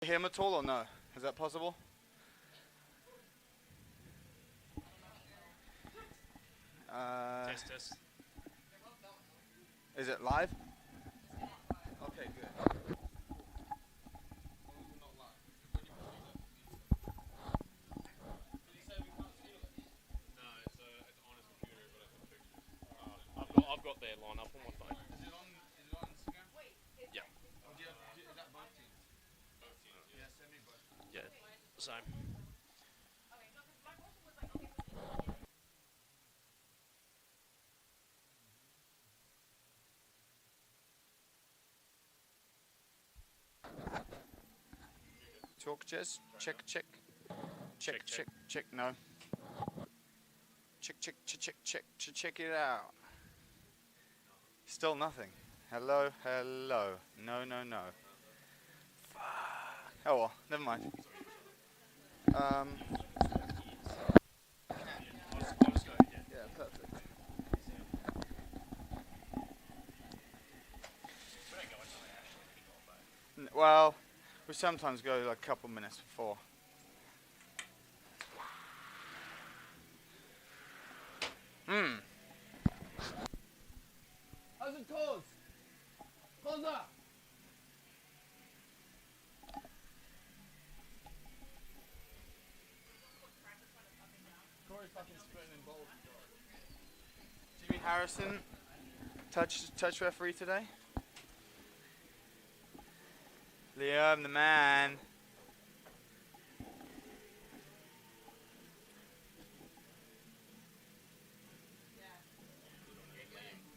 Him at all or no? Is that possible? Test. Is it live? Okay, good. No, it's on his computer, but I took pictures. I've got their line up on my phone. Is it on Instagram? Yeah. Or is that both teams? Both teams. Yeah, send me both. Yeah. Same. Talk, Jez. Check. No. Check it out. Still nothing. Hello. No. Fuck. Oh well, never mind. I'll just go, yeah. Yeah, perfect. We don't go until they actually kick off, though. Well, we sometimes go like a couple minutes before. How's it close? Close up! Corey's fucking spitting in bowls. Jimmy Harrison, touch referee today. Liam, the man.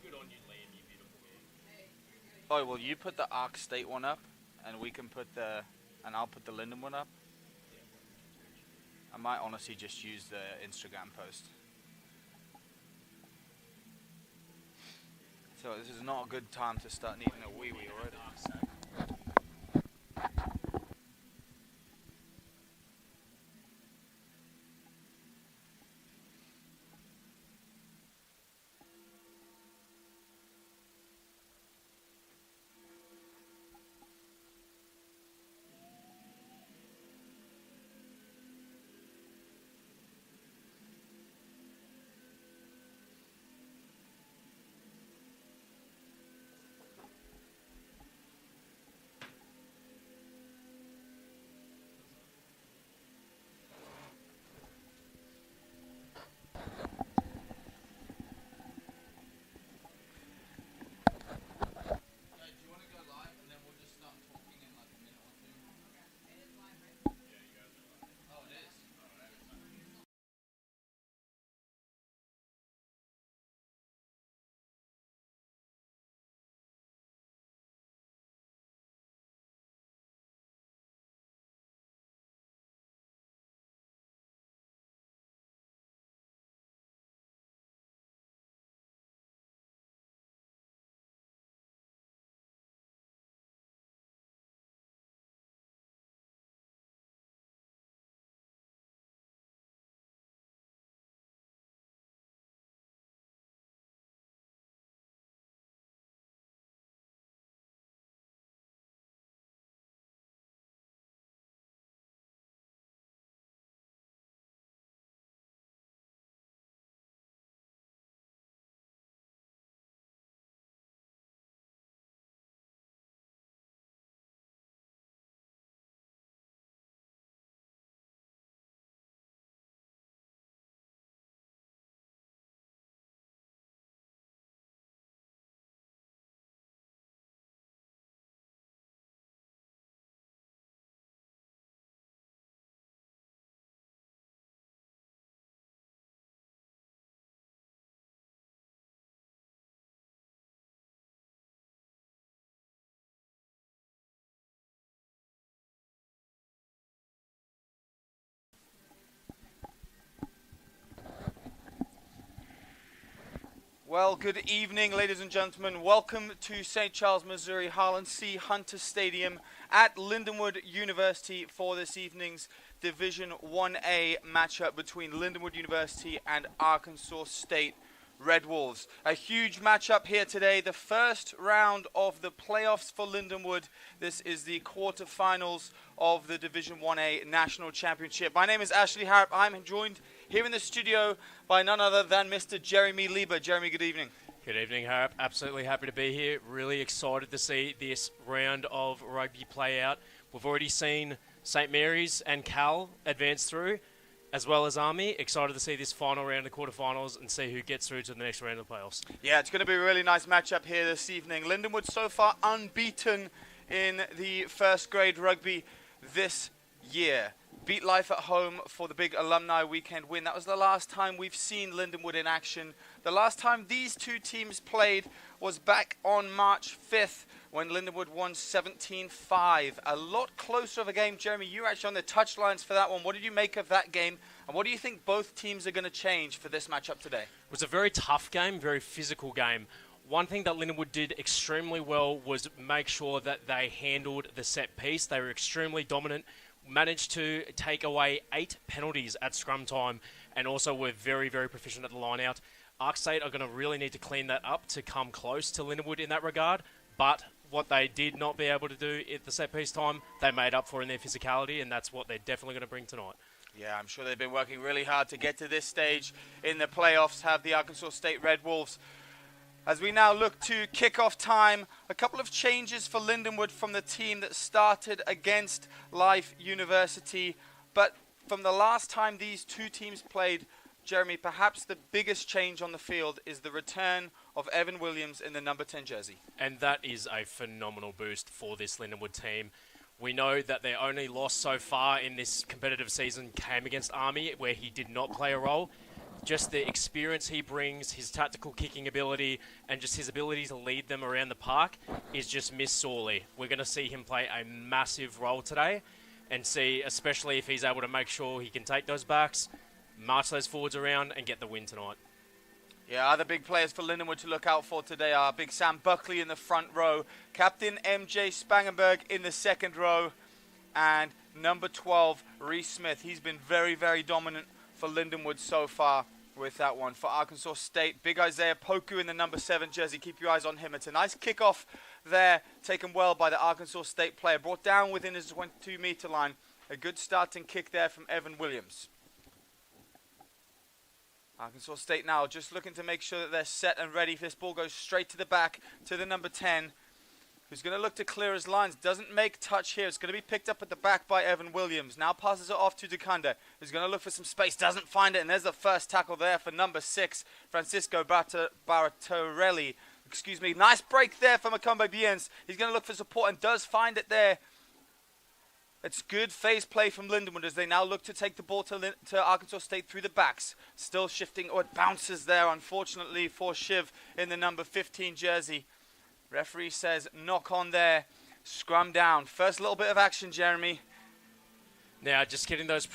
Good on you, Liam, you beautiful man. Oh, well, you put the Arc State one up, and I'll put the Linden one up. I might honestly just use the Instagram post. So this is not a good time to start needing a wee-wee already. Well, good evening, ladies and gentlemen. Welcome to St. Charles, Missouri, Harlan C. Hunter Stadium at Lindenwood University for this evening's Division 1A matchup between Lindenwood University and Arkansas State Red Wolves. A huge matchup here today. The first round of the playoffs for Lindenwood. This is the quarterfinals of the Division 1A National Championship. My name is Ashley Harp. I'm joined here in the studio by none other than Mr. Jeremy Lieber. Jeremy, good evening. Good evening, Harp. Absolutely happy to be here. Really excited to see this round of rugby play out. We've already seen St. Mary's and Cal advance through, as well as Army. Excited to see this final round of the quarterfinals and see who gets through to the next round of the playoffs. Yeah, it's going to be a really nice matchup here this evening. Lindenwood so far unbeaten in the first grade rugby this year. Beat Life at home for the big alumni weekend win. That was the last time we've seen Lindenwood in action. The last time these two teams played was back on March 5th when Lindenwood won 17-5. A lot closer of a game. Jeremy, you were actually on the touchlines for that one. What did you make of that game? And what do you think both teams are going to change for this matchup today? It was a very tough game, very physical game. One thing that Lindenwood did extremely well was make sure that they handled the set piece. They were extremely dominant, managed to take away 8 penalties at scrum time, and also were very, very proficient at the line out. Arc State are going to really need to clean that up to come close to Lindenwood in that regard, but what they did not be able to do at the set piece time, they made up for in their physicality, and that's what they're definitely going to bring tonight. Yeah, I'm sure they've been working really hard to get to this stage in the playoffs, have the Arkansas State Red Wolves. As we now look to kickoff time, a couple of changes for Lindenwood from the team that started against Life University. But from the last time these two teams played, Jeremy, perhaps the biggest change on the field is the return of Evan Williams in the number 10 jersey. And that is a phenomenal boost for this Lindenwood team. We know that their only loss so far in this competitive season came against Army, where he did not play a role. Just the experience he brings, his tactical kicking ability, and just his ability to lead them around the park is just missed sorely. We're going to see him play a massive role today, and see, especially if he's able to make sure he can take those backs, march those forwards around, and get the win tonight. Yeah, other big players for Lindenwood to look out for today are big Sam Buckley in the front row, Captain MJ Spangenberg in the second row, and number 12, Reese Smith. He's been very, very dominant for Lindenwood so far with that one. For Arkansas State, big Isaiah Poku in the number 7 jersey. Keep your eyes on him. It's a nice kickoff there, taken well by the Arkansas State player. Brought down within his 22-meter line. A good starting kick there from Evan Williams. Arkansas State now just looking to make sure that they're set and ready. This ball goes straight to the back to the number 10, who's going to look to clear his lines. Doesn't make touch here. It's going to be picked up at the back by Evan Williams. Now passes it off to Dukanda, who's going to look for some space. Doesn't find it, and there's the first tackle there for number 6, Francisco Baratorelli. Excuse me. Nice break there for Macombe Biens. He's going to look for support and does find it there. It's good phase play from Lindenwood as they now look to take the ball to Arkansas State through the backs. Still shifting, it bounces there, unfortunately, for Shiv in the number 15 jersey. Referee says knock on there, scrum down. First little bit of action, Jeremy. Now, just getting those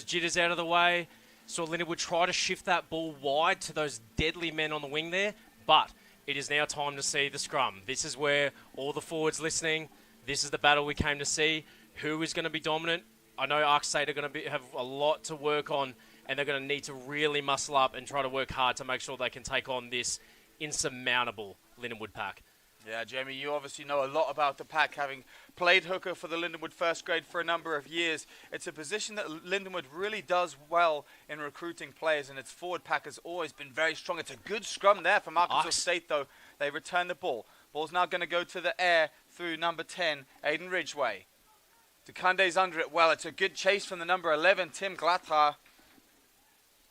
jitters out of the way. So Lindenwood try to shift that ball wide to those deadly men on the wing there, but it is now time to see the scrum. This is where all the forwards listening, this is the battle we came to see. Who is going to be dominant? I know Arc State are going to have a lot to work on, and they're going to need to really muscle up and try to work hard to make sure they can take on this insurmountable Lindenwood pack. Yeah, Jamie, you obviously know a lot about the pack, having played hooker for the Lindenwood first grade for a number of years. It's a position that Lindenwood really does well in recruiting players, and its forward pack has always been very strong. It's a good scrum there from Arkansas State, though. They return the ball. Ball's now going to go to the air through number 10, Aiden Ridgway. Dukande's under it well. It's a good chase from the number 11, Tim Glatra.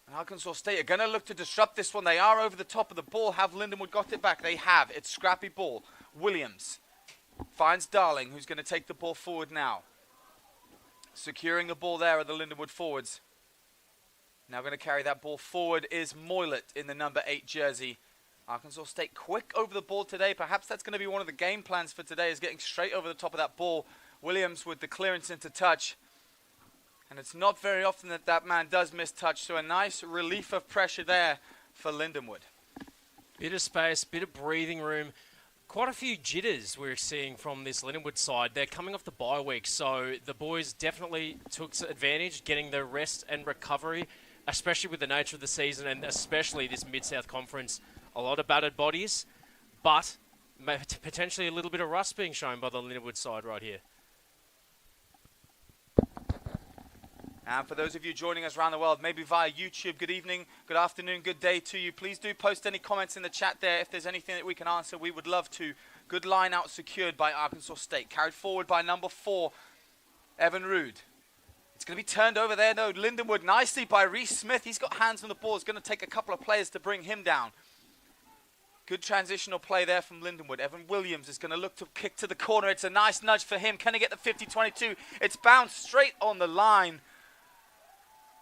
And Arkansas State are going to look to disrupt this one. They are over the top of the ball. Have Lindenwood got it back? They have. It's scrappy ball. Williams finds Darling, who's going to take the ball forward now. Securing the ball there are the Lindenwood forwards. Now going to carry that ball forward is Moylet in the number 8 jersey. Arkansas State quick over the ball today. Perhaps that's going to be one of the game plans for today, is getting straight over the top of that ball. Williams with the clearance into touch. And it's not very often that that man does miss touch, so a nice relief of pressure there for Lindenwood. Bit of space, bit of breathing room. Quite a few jitters we're seeing from this Lindenwood side. They're coming off the bye week, so the boys definitely took advantage, getting their rest and recovery especially with the nature of the season and especially this Mid-South Conference. A lot of battered bodies, but potentially a little bit of rust being shown by the Lindenwood side right here. And for those of you joining us around the world, maybe via YouTube, good evening, good afternoon, good day to you. Please do post any comments in the chat there. If there's anything that we can answer, we would love to. Good line out secured by Arkansas State. Carried forward by number 4, Evan Rood. It's going to be turned over there, though. Lindenwood nicely by Reese Smith. He's got hands on the ball. It's going to take a couple of players to bring him down. Good transitional play there from Lindenwood. Evan Williams is going to look to kick to the corner. It's a nice nudge for him. Can he get the 50-22? It's bounced straight on the line.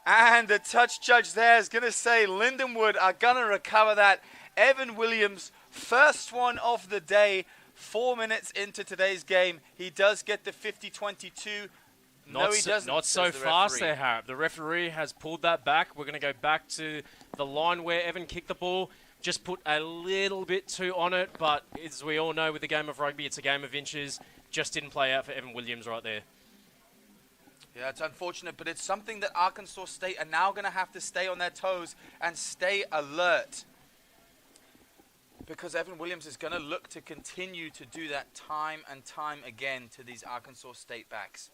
And the touch judge there is going to say Lindenwood are going to recover that. Evan Williams, first one of the day, 4 minutes into today's game. He does get the 50-22. No, he doesn't. Not so fast there, Harrop. The referee has pulled that back. We're going to go back to the line where Evan kicked the ball. Just put a little bit too on it, but as we all know with the game of rugby, it's a game of inches. Just didn't play out for Evan Williams right there. Yeah, it's unfortunate, but it's something that Arkansas State are now going to have to stay on their toes and stay alert. Because Evan Williams is going to look to continue to do that time and time again to these Arkansas State backs.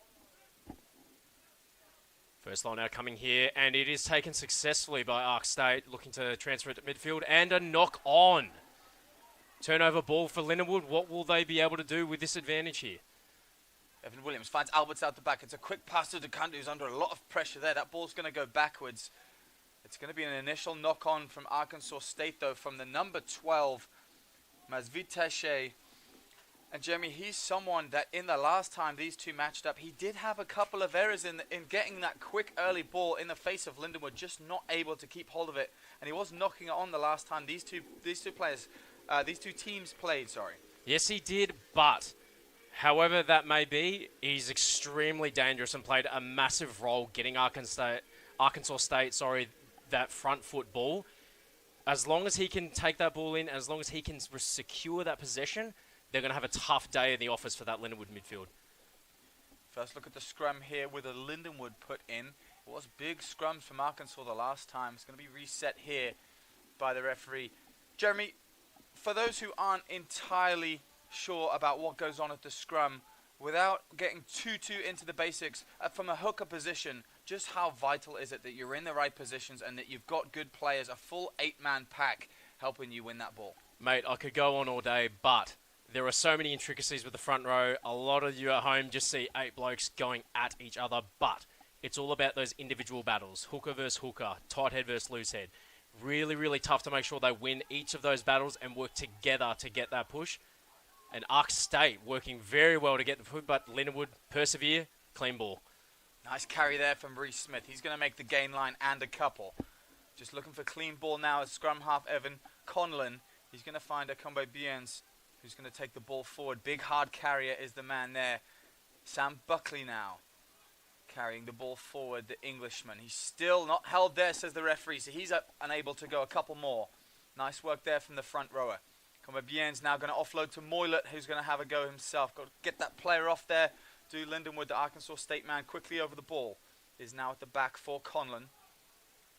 First line out coming here, and it is taken successfully by Ark State, looking to transfer it to midfield, and a knock on. Turnover ball for Lindenwood. What will they be able to do with this advantage here? Evan Williams finds Alberts out the back. It's a quick pass to DeCanto, who's under a lot of pressure there. That ball's going to go backwards. It's going to be an initial knock-on from Arkansas State, though, from the number 12, Masviteshe. And Jeremy, he's someone that in the last time these two matched up, he did have a couple of errors in getting that quick early ball in the face of Lindenwood, just not able to keep hold of it. And he was knocking it on the last time these two teams played. Yes, he did, but however that may be, he's extremely dangerous and played a massive role getting Arkansas State, that front foot ball. As long as he can take that ball in, as long as he can secure that possession, they're going to have a tough day in the office for that Lindenwood midfield. First look at the scrum here with a Lindenwood put in. It was big scrums from Arkansas the last time. It's going to be reset here by the referee. Jeremy, for those who aren't entirely sure about what goes on at the scrum, without getting too into the basics, from a hooker position, just how vital is it that you're in the right positions and that you've got good players, a full 8-man pack helping you win that ball? Mate, I could go on all day, but there are so many intricacies with the front row. A lot of you at home just see 8 blokes going at each other, but it's all about those individual battles. Hooker versus hooker, tight head versus loose head. Really, really tough to make sure they win each of those battles and work together to get that push. And Ark State working very well to get the push, but Lindenwood persevere, clean ball. Nice carry there from Reese Smith. He's going to make the gain line and a couple. Just looking for clean ball now as scrum half Evan Conlon. He's going to find Akombe Biens, who's going to take the ball forward. Big hard carrier is the man there. Sam Buckley now carrying the ball forward, the Englishman. He's still not held there, says the referee, so he's unable to go a couple more. Nice work there from the front rower. Akombe Biens now going to offload to Moylet, who's going to have a go himself. Got to get that player off there. Do Lindenwood, the Arkansas State man, quickly over the ball. Is now at the back for Conlon.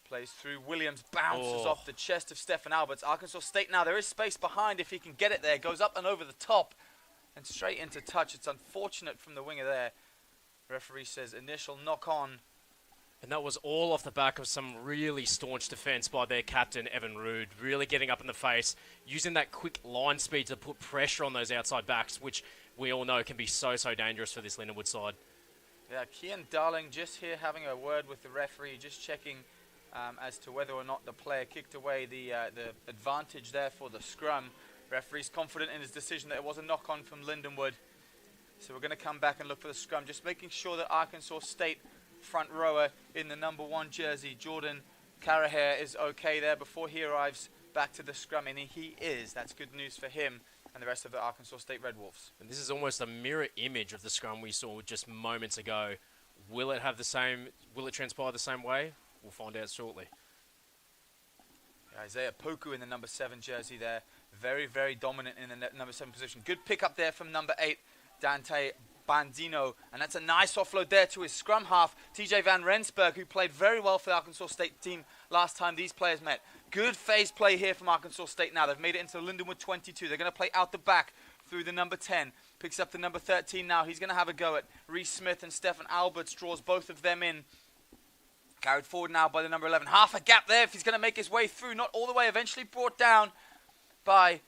Plays through Williams, bounces off the chest of Stefan Alberts. Arkansas State now, there is space behind if he can get it there. Goes up and over the top and straight into touch. It's unfortunate from the winger there. Referee says initial knock on. And that was all off the back of some really staunch defence by their captain, Evan Rood. Really getting up in the face, using that quick line speed to put pressure on those outside backs, which we all know can be so dangerous for this Lindenwood side. Yeah, Kian Darling just here having a word with the referee, just checking as to whether or not the player kicked away the advantage there for the scrum. Referee's confident in his decision that it was a knock-on from Lindenwood. So we're going to come back and look for the scrum, just making sure that Arkansas State front rower in the number 1 jersey, Jordan Carahair, is okay there before he arrives back to the scrum, and he is. That's good news for him and the rest of the Arkansas State Red Wolves. And this is almost a mirror image of the scrum we saw just moments ago. Will it have the same? Will it transpire the same way? We'll find out shortly. Isaiah Poku in the number 7 jersey there. Very, very dominant in the number 7 position. Good pick up there from number 8, Dante Bandino. And that's a nice offload there to his scrum half, TJ Van Rensburg, who played very well for the Arkansas State team last time these players met. Good phase play here from Arkansas State now. They've made it into Lindenwood 22. They're going to play out the back through the number 10. Picks up the number 13 now. He's going to have a go at Reese Smith and Stefan Alberts. Draws both of them in. Carried forward now by the number 11. Half a gap there if he's going to make his way through. Not all the way. Eventually brought down by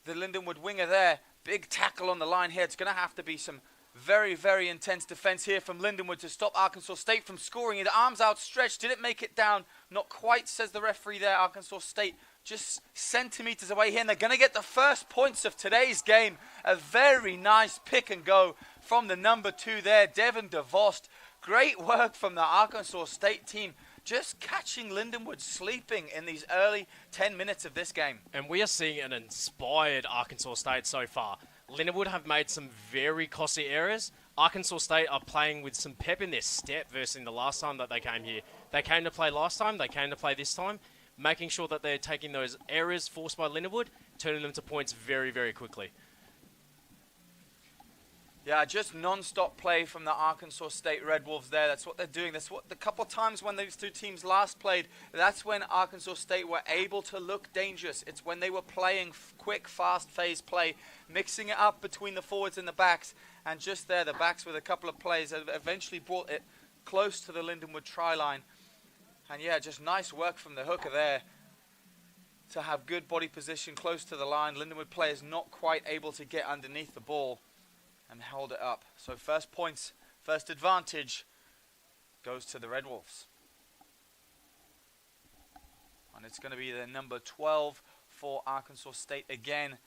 the Lindenwood winger there. Big tackle on the line here. It's going to have to be some very, very intense defense here from Lindenwood to stop Arkansas State from scoring. The arms outstretched. Did it make it down? Not quite, says the referee there. Arkansas State just centimeters away here. And they're going to get the first points of today's game. A very nice pick and go from the number 2 there, Devin DeVost. Great work from the Arkansas State team, just catching Lindenwood sleeping in these early 10 minutes of this game. And we are seeing an inspired Arkansas State so far. Lindenwood have made some very costly errors. Arkansas State are playing with some pep in their step versus the last time that they came here. They came to play last time, they came to play this time, making sure that they're taking those errors forced by Lindenwood, turning them to points very, very quickly. Yeah, just non-stop play from the Arkansas State Red Wolves there. That's what they're doing. That's what the couple times when these two teams last played, that's when Arkansas State were able to look dangerous. It's when they were playing quick, fast phase play, mixing it up between the forwards and the backs. And just there, the backs with a couple of plays that eventually brought it close to the Lindenwood try line. And yeah, just nice work from the hooker there to have good body position close to the line. Lindenwood players not quite able to get underneath the ball and held it up. So first points, first advantage goes to the Red Wolves. And it's going to be the number 12 for Arkansas State again.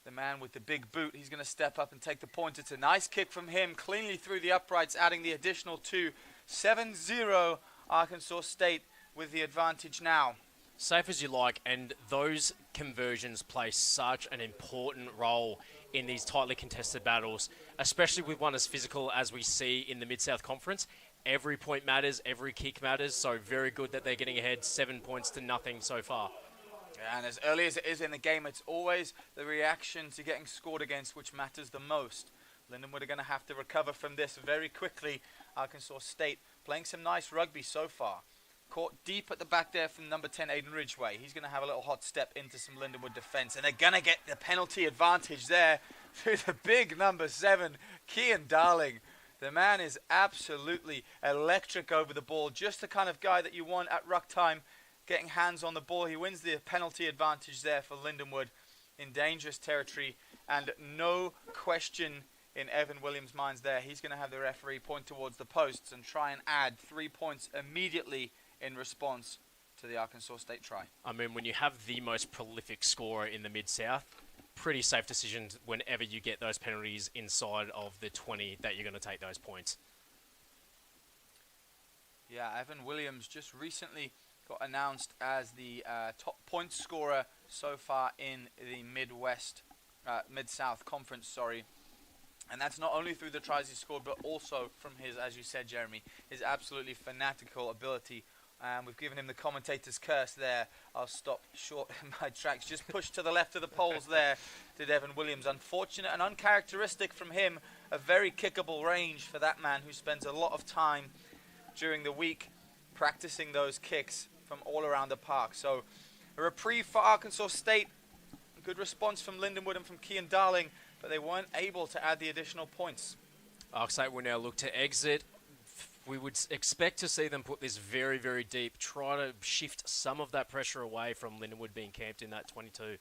The man with the big boot, he's going to step up and take the point. It's a nice kick from him, cleanly through the uprights, adding the additional 2. 7-0 Arkansas State with the advantage now. Safe as you like, and those conversions play such an important role in these tightly contested battles, especially with one as physical as we see in the Mid-South Conference. Every point matters, every kick matters, so very good that they're getting ahead 7 points to nothing so far. Yeah, and as early as it is in the game, it's always the reaction to getting scored against which matters the most. Lindenwood are going to have to recover from this very quickly. Arkansas State playing some nice rugby so far. Caught deep at the back there from number 10, Aiden Ridgway. He's going to have a little hot step into some Lindenwood defense. And they're going to get the penalty advantage there through the big number 7, Kian Darling. The man is absolutely electric over the ball. Just the kind of guy that you want at ruck time, getting hands on the ball. He wins the penalty advantage there for Lindenwood in dangerous territory. And no question in Evan Williams' minds there. He's going to have the referee point towards the posts and try and add 3 points immediately in response to the Arkansas State try. I mean, when you have the most prolific scorer in the Mid-South, pretty safe decisions whenever you get those penalties inside of the 20 that you're going to take those points. Yeah, Evan Williams just recently got announced as the top point scorer so far in the Mid-South Conference, sorry. And that's not only through the tries he scored, but also from his, as you said, Jeremy, his absolutely fanatical ability. We've given him the commentator's curse there. I'll stop short in my tracks. Just pushed to the left of the poles there did Evan Williams. Unfortunate and uncharacteristic from him. A very kickable range for that man who spends a lot of time during the week practicing those kicks from all around the park. So a reprieve for Arkansas State. A good response from Lindenwood and from Kian Darling, but they weren't able to add the additional points. Arkansas State will now look to exit. We would expect to see them put this very, very deep, try to shift some of that pressure away from Lindenwood being camped in that 22.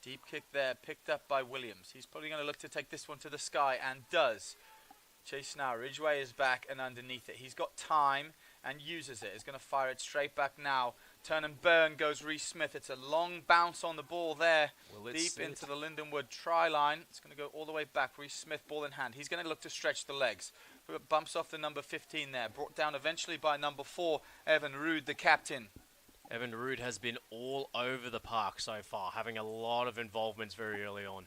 Deep kick there, picked up by Williams. He's probably going to look to take this one to the sky, and does. Chase now. Ridgway is back and underneath it. He's got time and uses it. He's going to fire it straight back now. Turn and burn goes Reese Smith. It's a long bounce on the ball there. Deep into the Lindenwood try line. It's going to go all the way back. Reese Smith, ball in hand. He's going to look to stretch the legs. Bumps off the number 15 there. Brought down eventually by number 4, Evan Rood, the captain. Evan Rood has been all over the park so far, having a lot of involvements very early on.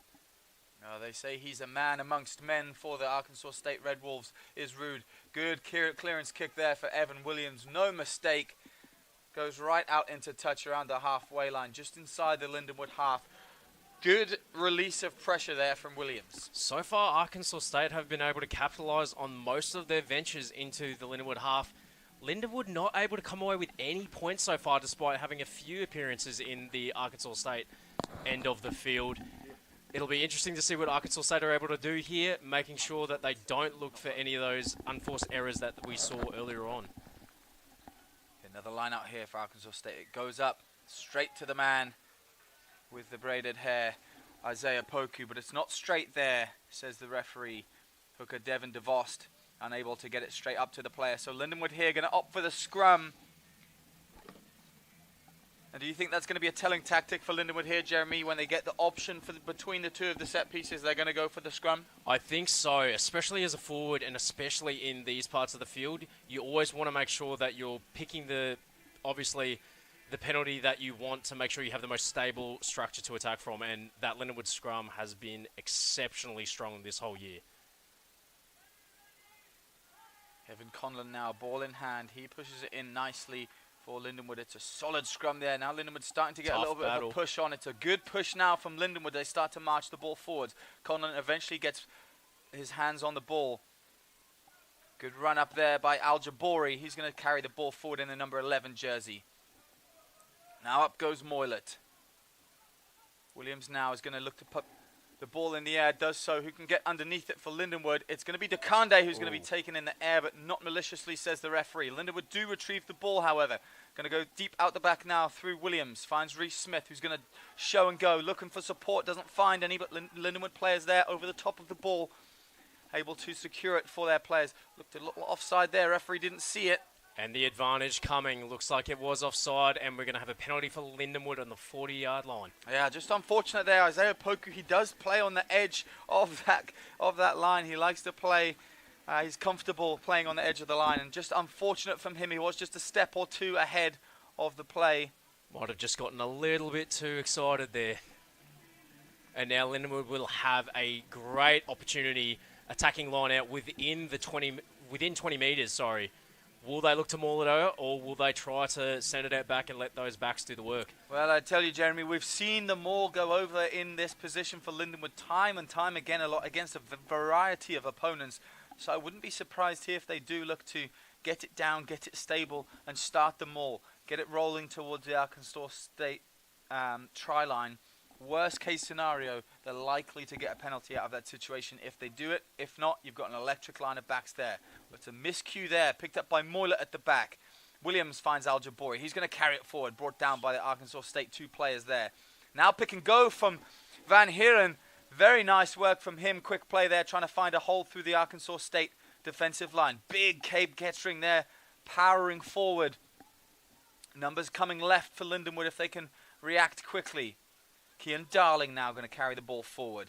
They say he's a man amongst men for the Arkansas State Red Wolves, is Rood. Good clearance kick there for Evan Williams. No mistake. Goes right out into touch around the halfway line, just inside the Lindenwood half. Good release of pressure there from Williams. So far, Arkansas State have been able to capitalise on most of their ventures into the Lindenwood half. Lindenwood not able to come away with any points so far, despite having a few appearances in the Arkansas State end of the field. It'll be interesting to see what Arkansas State are able to do here, making sure that they don't look for any of those unforced errors that we saw earlier on. Another line out here for Arkansas State. It goes up straight to the man with the braided hair, Isaiah Poku, but it's not straight there, says the referee. Hooker Devin DeVost, unable to get it straight up to the player. So Lindenwood here going to opt for the scrum. And do you think that's going to be a telling tactic for Lindenwood here, Jeremy, when they get the option for between the two of the set pieces, they're going to go for the scrum? I think so, especially as a forward and especially in these parts of the field. You always want to make sure that you're picking obviously, the penalty that you want to make sure you have the most stable structure to attack from, and that Lindenwood scrum has been exceptionally strong this whole year. Evan Conlon now, ball in hand. He pushes it in nicely for Lindenwood. It's a solid scrum there. Now Lindenwood's starting to get a little bit of a push on. It's a good push now from Lindenwood. They start to march the ball forwards. Conlon eventually gets his hands on the ball. Good run up there by Al Jabori. He's going to carry the ball forward in the number 11 jersey. Now up goes Moylet. Williams now is going to look to put the ball in the air. Does so. Who can get underneath it for Lindenwood? It's going to be DeCande who's going to be taken in the air, but not maliciously, says the referee. Lindenwood do retrieve the ball, however. Going to go deep out the back now through Williams. Finds Reese Smith, who's going to show and go. Looking for support. Doesn't find any, but Lindenwood players there over the top of the ball. Able to secure it for their players. Looked a little offside there. Referee didn't see it. And the advantage coming. Looks like it was offside, and we're going to have a penalty for Lindenwood on the 40-yard line. Yeah, just unfortunate there. Isaiah Poku, he does play on the edge of that line. He likes to play. He's comfortable playing on the edge of the line, and just unfortunate from him. He was just a step or two ahead of the play. Might have just gotten a little bit too excited there. And now Lindenwood will have a great opportunity attacking line out within 20 metres, sorry. Will they look to maul it over, or will they try to send it out back and let those backs do the work? Well, I tell you, Jeremy, we've seen the maul go over in this position for Lindenwood time and time again, a lot against a variety of opponents. So I wouldn't be surprised here if they do look to get it down, get it stable, and start the maul. Get it rolling towards the Arkansas State try line. Worst case scenario, they're likely to get a penalty out of that situation if they do it. If not, you've got an electric line of backs there. But it's a miscue there, picked up by Moylet at the back. Williams finds Al Jabori. He's going to carry it forward, brought down by the Arkansas State two players there. Now pick and go from Van Heeren. Very nice work from him. Quick play there, trying to find a hole through the Arkansas State defensive line. Big Cape Kettering there, powering forward. Numbers coming left for Lindenwood if they can react quickly. Kian Darling now going to carry the ball forward.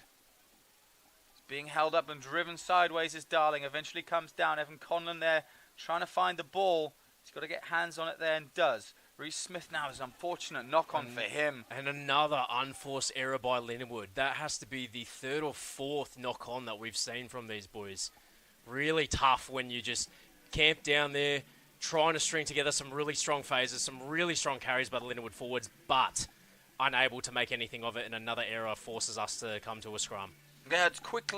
It's being held up and driven sideways is Darling. Eventually comes down. Evan Conlon there trying to find the ball. He's got to get hands on it there and does. Reese Smith now is an unfortunate knock-on for him. And another unforced error by Lindenwood. That has to be the third or fourth knock-on that we've seen from these boys. Really tough when you just camp down there, trying to string together some really strong phases, some really strong carries by the Lindenwood forwards, but unable to make anything of it, and another error forces us to come to a scrum. Yeah, it's quick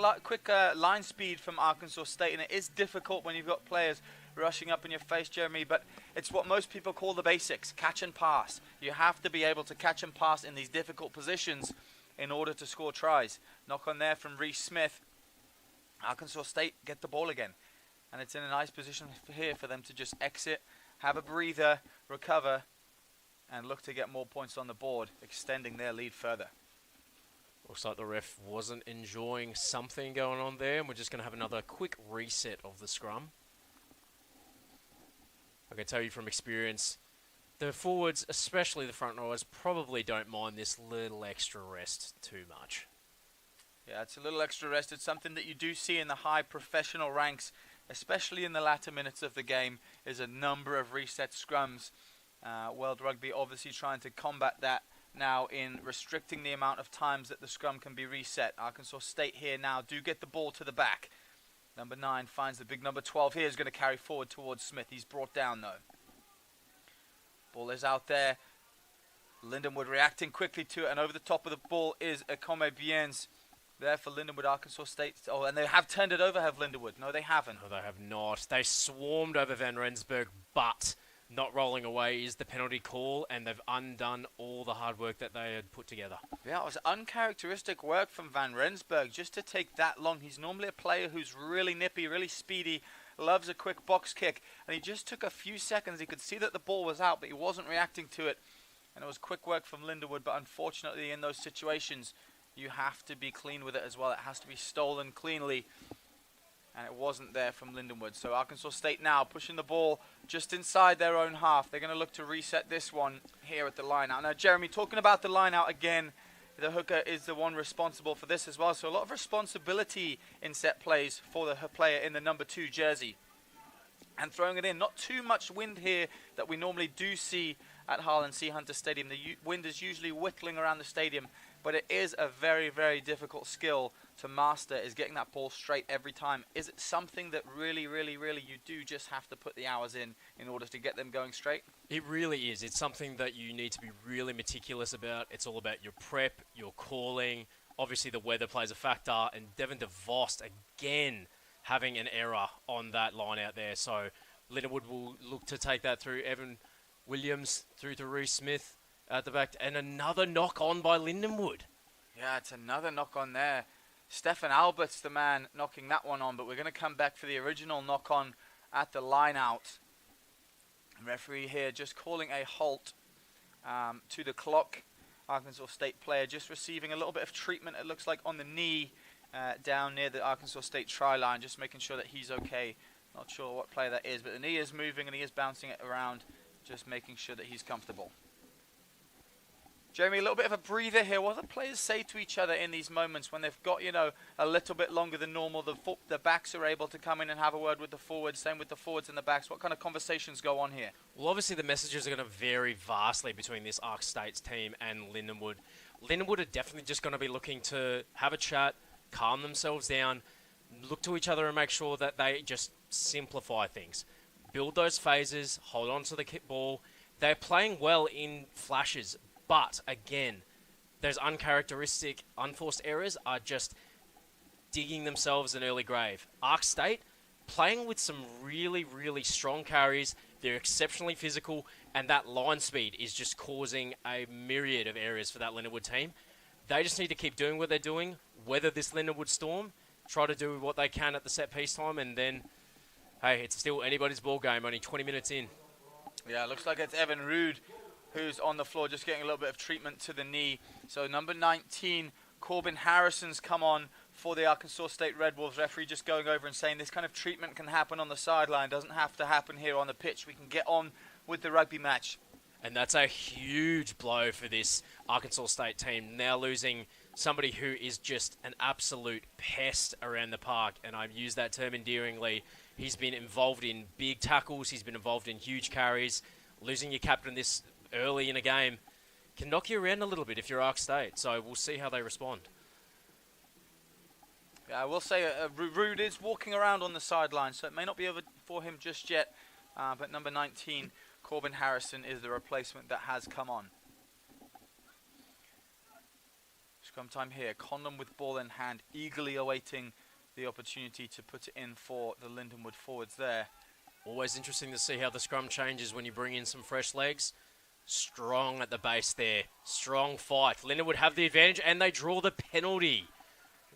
line speed from Arkansas State, and it is difficult when you've got players rushing up in your face, Jeremy, but it's what most people call the basics, catch and pass. You have to be able to catch and pass in these difficult positions in order to score tries. Knock on there from Reese Smith. Arkansas State get the ball again, and it's in a nice position here for them to just exit, have a breather, recover, and look to get more points on the board, extending their lead further. Looks like the ref wasn't enjoying something going on there, and we're just going to have another quick reset of the scrum. I can tell you from experience, the forwards, especially the front rowers, probably don't mind this little extra rest too much. Yeah, it's a little extra rest. It's something that you do see in the high professional ranks, especially in the latter minutes of the game, is a number of reset scrums. World Rugby obviously trying to combat that now in restricting the amount of times that the scrum can be reset. Arkansas State here now do get the ball to the back. Number 9 finds the big number 12 here, is going to carry forward towards Smith. He's brought down though. Ball is out there. Lindenwood reacting quickly to it, and over the top of the ball is Acome Biens there for Lindenwood, Arkansas State. Oh, and they have turned it over, have Lindenwood? No, they haven't. No, they have not. They swarmed over Van Rensburg, but not rolling away is the penalty call, and they've undone all the hard work that they had put together. Yeah, it was uncharacteristic work from Van Rensburg just to take that long. He's normally a player who's really nippy, really speedy, loves a quick box kick, and he just took a few seconds. He could see that the ball was out, but he wasn't reacting to it, and it was quick work from Lindenwood. But unfortunately, in those situations, you have to be clean with it as well. It has to be stolen cleanly, and it wasn't there from Lindenwood. So Arkansas State now pushing the ball just inside their own half. They're going to look to reset this one here at the line out. Now, Jeremy, talking about the line out again, the hooker is the one responsible for this as well. So a lot of responsibility in set plays for the player in the number 2 jersey. And throwing it in. Not too much wind here that we normally do see at Harlan C. Hunter Stadium. The wind is usually whittling around the stadium, but it is a very, very difficult skill to master, is getting that ball straight every time. Is it something that really, really, really you do just have to put the hours in order to get them going straight? It really is. It's something that you need to be really meticulous about. It's all about your prep, your calling. Obviously, the weather plays a factor, and Devin DeVos again having an error on that line out there. So Lindenwood will look to take that through Evan Williams, through to Reece Smith at the back, and another knock on by Lindenwood. Yeah, it's another knock on there. Stefan Albert's the man knocking that one on, but we're going to come back for the original knock on at the line out. Referee here just calling a halt to the clock. Arkansas State player just receiving a little bit of treatment, it looks like, on the knee down near the Arkansas State try line, just making sure that he's okay. Not sure what player that is, but the knee is moving and he is bouncing it around, just making sure that he's comfortable. Jeremy, a little bit of a breather here. What do the players say to each other in these moments when they've got, a little bit longer than normal? The backs are able to come in and have a word with the forwards, same with the forwards and the backs. What kind of conversations go on here? Well, obviously the messages are going to vary vastly between this Ark State's team and Lindenwood. Lindenwood are definitely just going to be looking to have a chat, calm themselves down, look to each other and make sure that they just simplify things. Build those phases, hold on to the ball. They're playing well in flashes, but again, those uncharacteristic, unforced errors are just digging themselves an early grave. Ark State, playing with some really, really strong carries. They're exceptionally physical, and that line speed is just causing a myriad of errors for that Lindenwood team. They just need to keep doing what they're doing, weather this Lindenwood storm, try to do what they can at the set piece time, and then, hey, it's still anybody's ball game, only 20 minutes in. Yeah, it looks like it's Evan Rude who's on the floor, just getting a little bit of treatment to the knee. So number 19, Corbin Harrison's come on for the Arkansas State Red Wolves. Referee just going over and saying this kind of treatment can happen on the sideline, doesn't have to happen here on the pitch. We can get on with the rugby match. And that's a huge blow for this Arkansas State team, now losing somebody who is just an absolute pest around the park, and I use that term endearingly. He's been involved in big tackles, he's been involved in huge carries. Losing your captain this early in a game can knock you around a little bit if you're Ark State, so we'll see how they respond. Yeah, I will say Rude is walking around on the sideline, so it may not be over for him just yet, but number 19, Corbin Harrison, is the replacement that has come on. Scrum time here. Condon with ball in hand, eagerly awaiting the opportunity to put it in for the Lindenwood forwards there. Always interesting to see how the scrum changes when you bring in some fresh legs. Strong at the base there. Strong fight. Lindenwood have the advantage and they draw the penalty.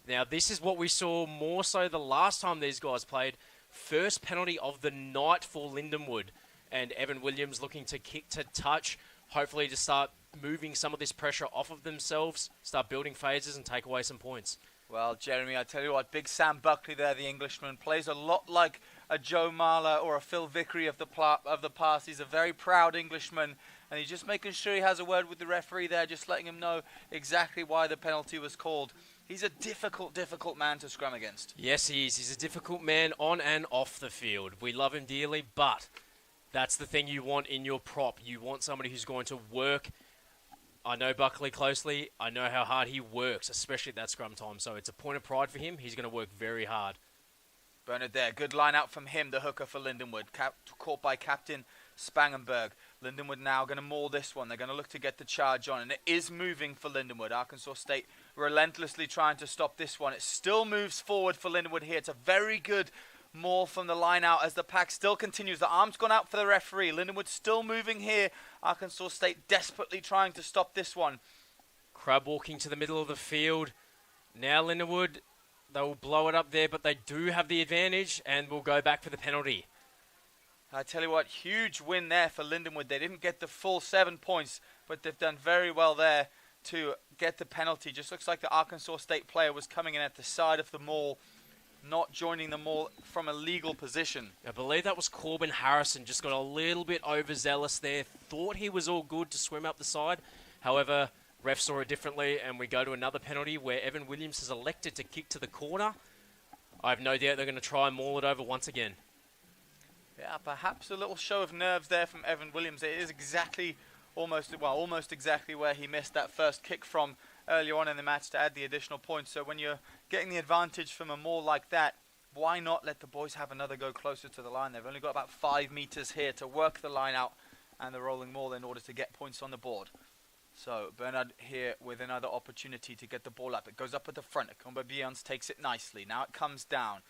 Now this is what we saw more so the last time these guys played. First penalty of the night for Lindenwood. And Evan Williams looking to kick to touch. Hopefully to start moving some of this pressure off of themselves. Start building phases and take away some points. Well, Jeremy, I tell you what, big Sam Buckley there, the Englishman, plays a lot like a Joe Marler or a Phil Vickery of the past. He's a very proud Englishman, and he's just making sure he has a word with the referee there, just letting him know exactly why the penalty was called. He's a difficult, difficult man to scrum against. Yes, he is. He's a difficult man on and off the field. We love him dearly, but that's the thing you want in your prop. You want somebody who's going to work. I know Buckley closely. I know how hard he works, especially at that scrum time. So it's a point of pride for him. He's going to work very hard. Bernard there. Good line out from him, the hooker for Lindenwood. Caught by Captain Spangenberg. Lindenwood now going to maul this one. They're going to look to get the charge on, and it is moving for Lindenwood. Arkansas State relentlessly trying to stop this one. It still moves forward for Lindenwood here. It's a very good maul from the line out as the pack still continues. The arm's gone out for the referee. Lindenwood still moving here. Arkansas State desperately trying to stop this one. Crab walking to the middle of the field. Now Lindenwood, they will blow it up there, but they do have the advantage and will go back for the penalty. I tell you what, huge win there for Lindenwood. They didn't get the full 7 points, but they've done very well there to get the penalty. Just looks like the Arkansas State player was coming in at the side of the maul, not joining the maul from a legal position. I believe that was Corbin Harrison. Just got a little bit overzealous there. Thought he was all good to swim up the side. However, ref saw it differently, and we go to another penalty where Evan Williams has elected to kick to the corner. I have no doubt they're going to try and maul it over once again. Yeah, perhaps a little show of nerves there from Evan Williams. It is almost exactly where he missed that first kick from earlier on in the match to add the additional points. So when you're getting the advantage from a maul like that, why not let the boys have another go closer to the line? They've only got about 5 meters here to work the line out and the rolling maul in order to get points on the board. So Bernard here with another opportunity to get the ball up. It goes up at the front. Akomba Beyonce takes it nicely. Now it comes down.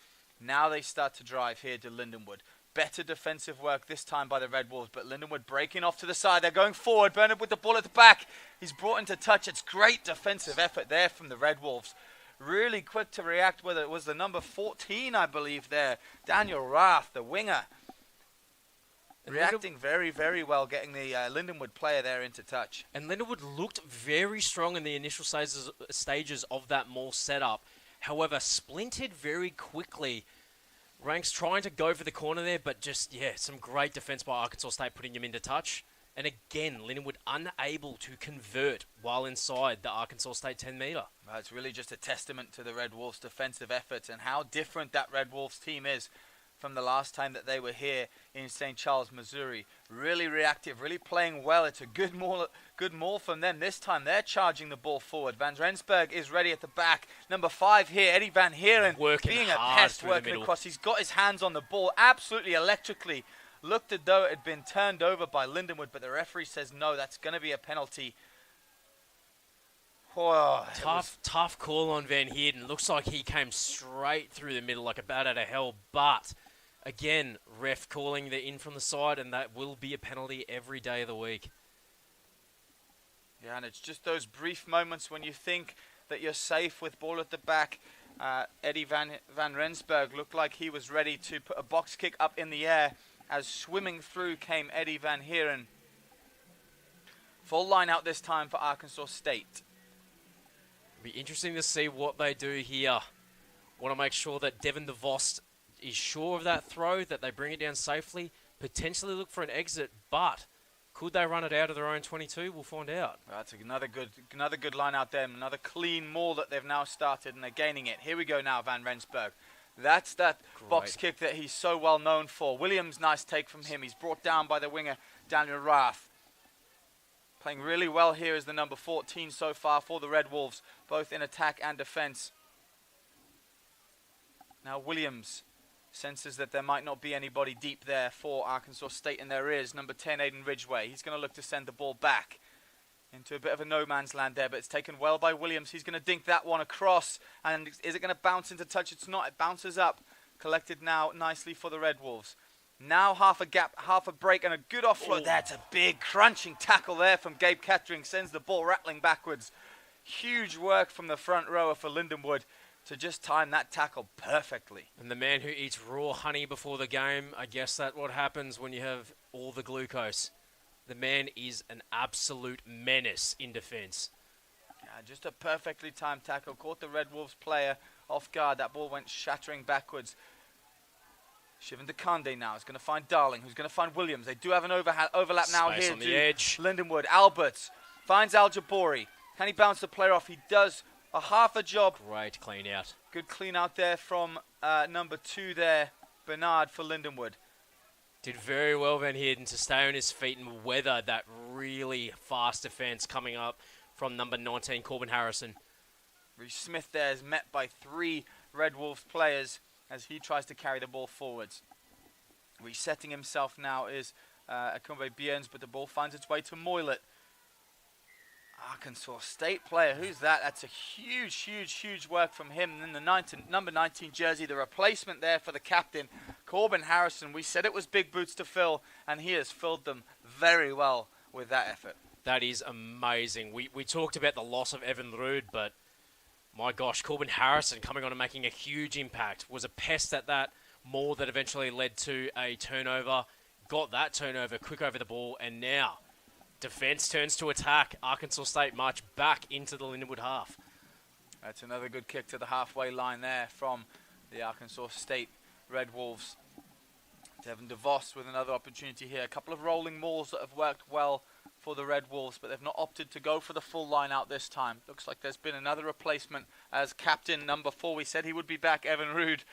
Now they start to drive here to Lindenwood. Better defensive work this time by the Red Wolves, but Lindenwood breaking off to the side. They're going forward. Bernard with the ball at the back. He's brought into touch. It's great defensive effort there from the Red Wolves. Really quick to react, whether it was the number 14, I believe there. Daniel Rath, the winger. Reacting very, very well, getting the Lindenwood player there into touch. And Lindenwood looked very strong in the initial stages of that maul setup. However, splintered very quickly. Ranks trying to go for the corner there, but just, some great defense by Arkansas State putting him into touch. And again, Lindenwood unable to convert while inside the Arkansas State 10 metre. Well, it's really just a testament to the Red Wolves' defensive efforts and how different that Red Wolves team is from the last time that they were here in St. Charles, Missouri. Really reactive, really playing well. It's a good maul from them. This time they're charging the ball forward. Van Rensburg is ready at the back. Number 5 here, Eddie Van Heeren, being a pest working across. He's got his hands on the ball absolutely electrically. Looked as though it had been turned over by Lindenwood, but the referee says no, that's going to be a penalty. Oh, tough call on Van Heeren. Looks like he came straight through the middle like a bat out of hell, but again, ref calling the in from the side, and that will be a penalty every day of the week. Yeah, and it's just those brief moments when you think that you're safe with ball at the back. Eddie Van Rensburg looked like he was ready to put a box kick up in the air as swimming through came Eddie Van Heeren. Full line out this time for Arkansas State. It'll be interesting to see what they do here. Want to make sure that Devin DeVos is sure of that throw, that they bring it down safely, potentially look for an exit, but could they run it out of their own 22? We'll find out. Well, that's another good line out there. Another clean maul that they've now started, and they're gaining it. Here we go now, Van Rensburg. That's that box kick that he's so well known for. Williams, nice take from him. He's brought down by the winger, Daniel Rath. Playing really well here is the number 14 so far for the Red Wolves, both in attack and defense. Now Williams senses that there might not be anybody deep there for Arkansas State, and there is. Number 10, Aiden Ridgway. He's going to look to send the ball back into a bit of a no man's land there, but it's taken well by Williams. He's going to dink that one across, and is it going to bounce into touch? It's not. It bounces up. Collected now nicely for the Red Wolves. Now half a gap, half a break, and a good offload. That's a big crunching tackle there from Gabe Kettering. Sends the ball rattling backwards. Huge work from the front rower for Lindenwood to just time that tackle perfectly. And the man who eats raw honey before the game, I guess that's what happens when you have all the glucose. The man is an absolute menace in defense. Yeah, just a perfectly timed tackle. Caught the Red Wolves player off guard. That ball went shattering backwards. Shivan Dekande now is going to find Darling, who's going to find Williams. They do have an overlap now Space here on the edge. Lindenwood. Alberts finds Al Jabori. Can he bounce the player off? He does a half a job. Great clean out. Good clean out there from number 2 there, Bernard for Lindenwood. Did very well Van Heerden to stay on his feet and weather that really fast defense coming up from number 19, Corbin Harrison. Reece Smith there is met by 3 Red Wolves players as he tries to carry the ball forwards. Resetting himself now is Akumbe Biens, but the ball finds its way to Moylet. Arkansas State player, who's that? That's a huge work from him. And then the number 19 jersey, the replacement there for the captain, Corbin Harrison. We said it was big boots to fill, and he has filled them very well with that effort. That is amazing. We talked about the loss of Evan Rude, but my gosh, Corbin Harrison coming on and making a huge impact. Was a pest at that maul that eventually led to a turnover. Got that turnover quick over the ball, and now defense turns to attack. Arkansas State march back into the Lindenwood half. That's another good kick to the halfway line there from the Arkansas State Red Wolves. Devin DeVos with another opportunity here. A couple of rolling mauls that have worked well for the Red Wolves, but they've not opted to go for the full line out this time. Looks like there's been another replacement as captain number 4. We said he would be back. Evan Rude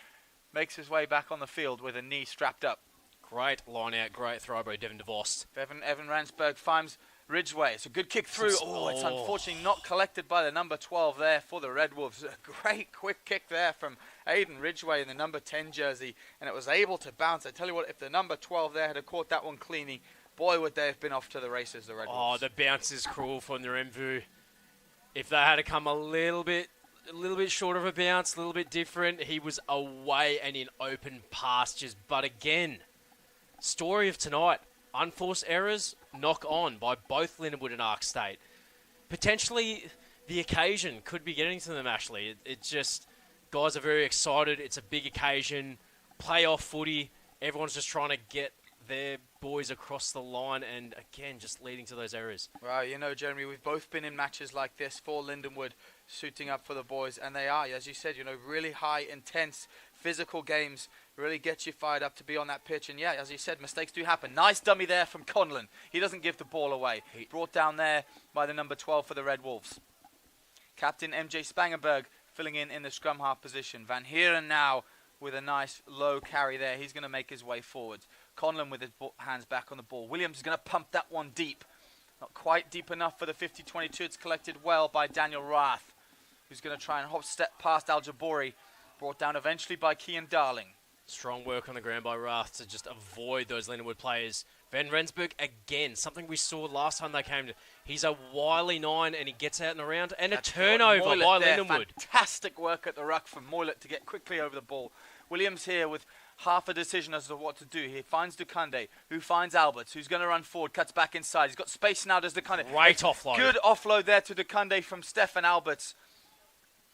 makes his way back on the field with a knee strapped up. Great line out, great throw by Devin DeVos. Evan Ransberg finds Ridgeway. It's a good kick through. It's unfortunately not collected by the number 12 there for the Red Wolves. A great quick kick there from Aiden Ridgeway in the number 10 jersey, and it was able to bounce. I tell you what, if the number 12 there had caught that one cleanly, boy, would they have been off to the races, the Red Wolves. Oh, the bounce is cruel from the Renvu. If they had to come a little bit short of a bounce, a little bit different, he was away and in open pastures. But again, story of tonight, unforced errors, knock on by both Lindenwood and Ark State. Potentially, the occasion could be getting to them, actually. It's just, guys are very excited. It's a big occasion. Playoff footy. Everyone's just trying to get their boys across the line, and again, just leading to those errors. Well, you know, Jeremy, we've both been in matches like this for Lindenwood, suiting up for the boys, and they are, as you said, you know, really high, intense, physical games, really get you fired up to be on that pitch. And yeah, as you said, mistakes do happen. Nice dummy there from Conlon. He doesn't give the ball away. Brought down there by the number 12 for the Red Wolves. Captain MJ Spangenberg filling in the scrum half position. Van Heeren now with a nice low carry there. He's going to make his way forwards. Conlon with his hands back on the ball. Williams is going to pump that one deep. Not quite deep enough for the 50-22. It's collected well by Daniel Rath, who's going to try and step past Al Jabori. Brought down eventually by Kian Darling. Strong work on the ground by Rath to just avoid those Lindenwood players. Van Rensburg, again, something we saw last time they came to. He's a wily 9 and he gets out and around. And a turnover by Lindenwood. Fantastic work at the ruck from Moylet to get quickly over the ball. Williams here with half a decision as to what to do. He finds Dukunde, who finds Alberts, who's going to run forward, cuts back inside. He's got space now, does Dukunde. Great offload. Good offload there to Dukunde from Stefan Alberts.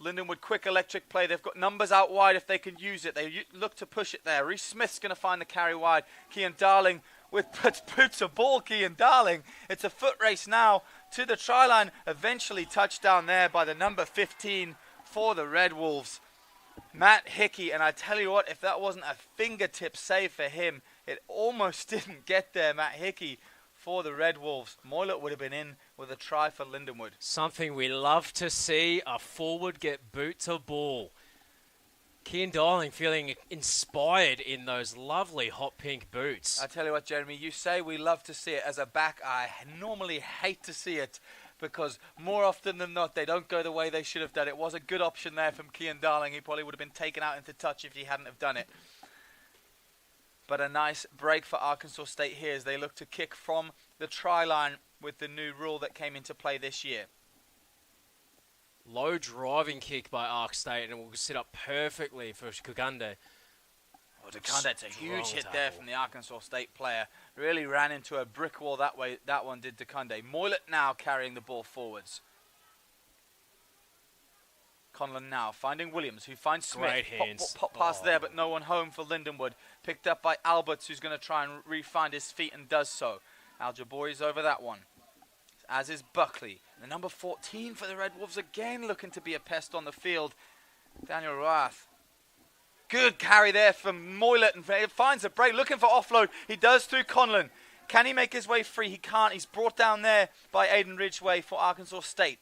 Lindenwood, quick electric play. They've got numbers out wide if they can use it. They look to push it there. Reece Smith's going to find the carry wide. Kian Darling with puts a ball, Kian Darling. It's a foot race now to the try line. Eventually touchdown there by the number 15 for the Red Wolves. Matt Hickey, and I tell you what, if that wasn't a fingertip save for him, it almost didn't get there. Matt Hickey for the Red Wolves. Moylet would have been in with a try for Lindenwood. Something we love to see, a forward get boot to ball. Kian Darling feeling inspired in those lovely hot pink boots. I tell you what, Jeremy, you say we love to see it. As a back, I normally hate to see it, because more often than not, they don't go the way they should have done. It was a good option there from Kian Darling. He probably would have been taken out into touch if he hadn't have done it. But a nice break for Arkansas State here as they look to kick from the try line with the new rule that came into play this year. Low driving kick by Ark State, and it will sit up perfectly for Kugande. Oh, Dukunde's a huge hit there from the Arkansas State player. Really ran into a brick wall that way. That one did Dukunde. Moylet now carrying the ball forwards. Conlon now finding Williams, who finds Smith. Great hands. Pop pass there, but no one home for Lindenwood. Picked up by Alberts, who's going to try and re-find his feet and does so. Al Jabori's over that one, as is Buckley. The number 14 for the Red Wolves again looking to be a pest on the field. Daniel Rath. Good carry there from Moylet, and finds a break, looking for offload. He does through Conlon. Can he make his way free? He can't. He's brought down there by Aiden Ridgeway for Arkansas State.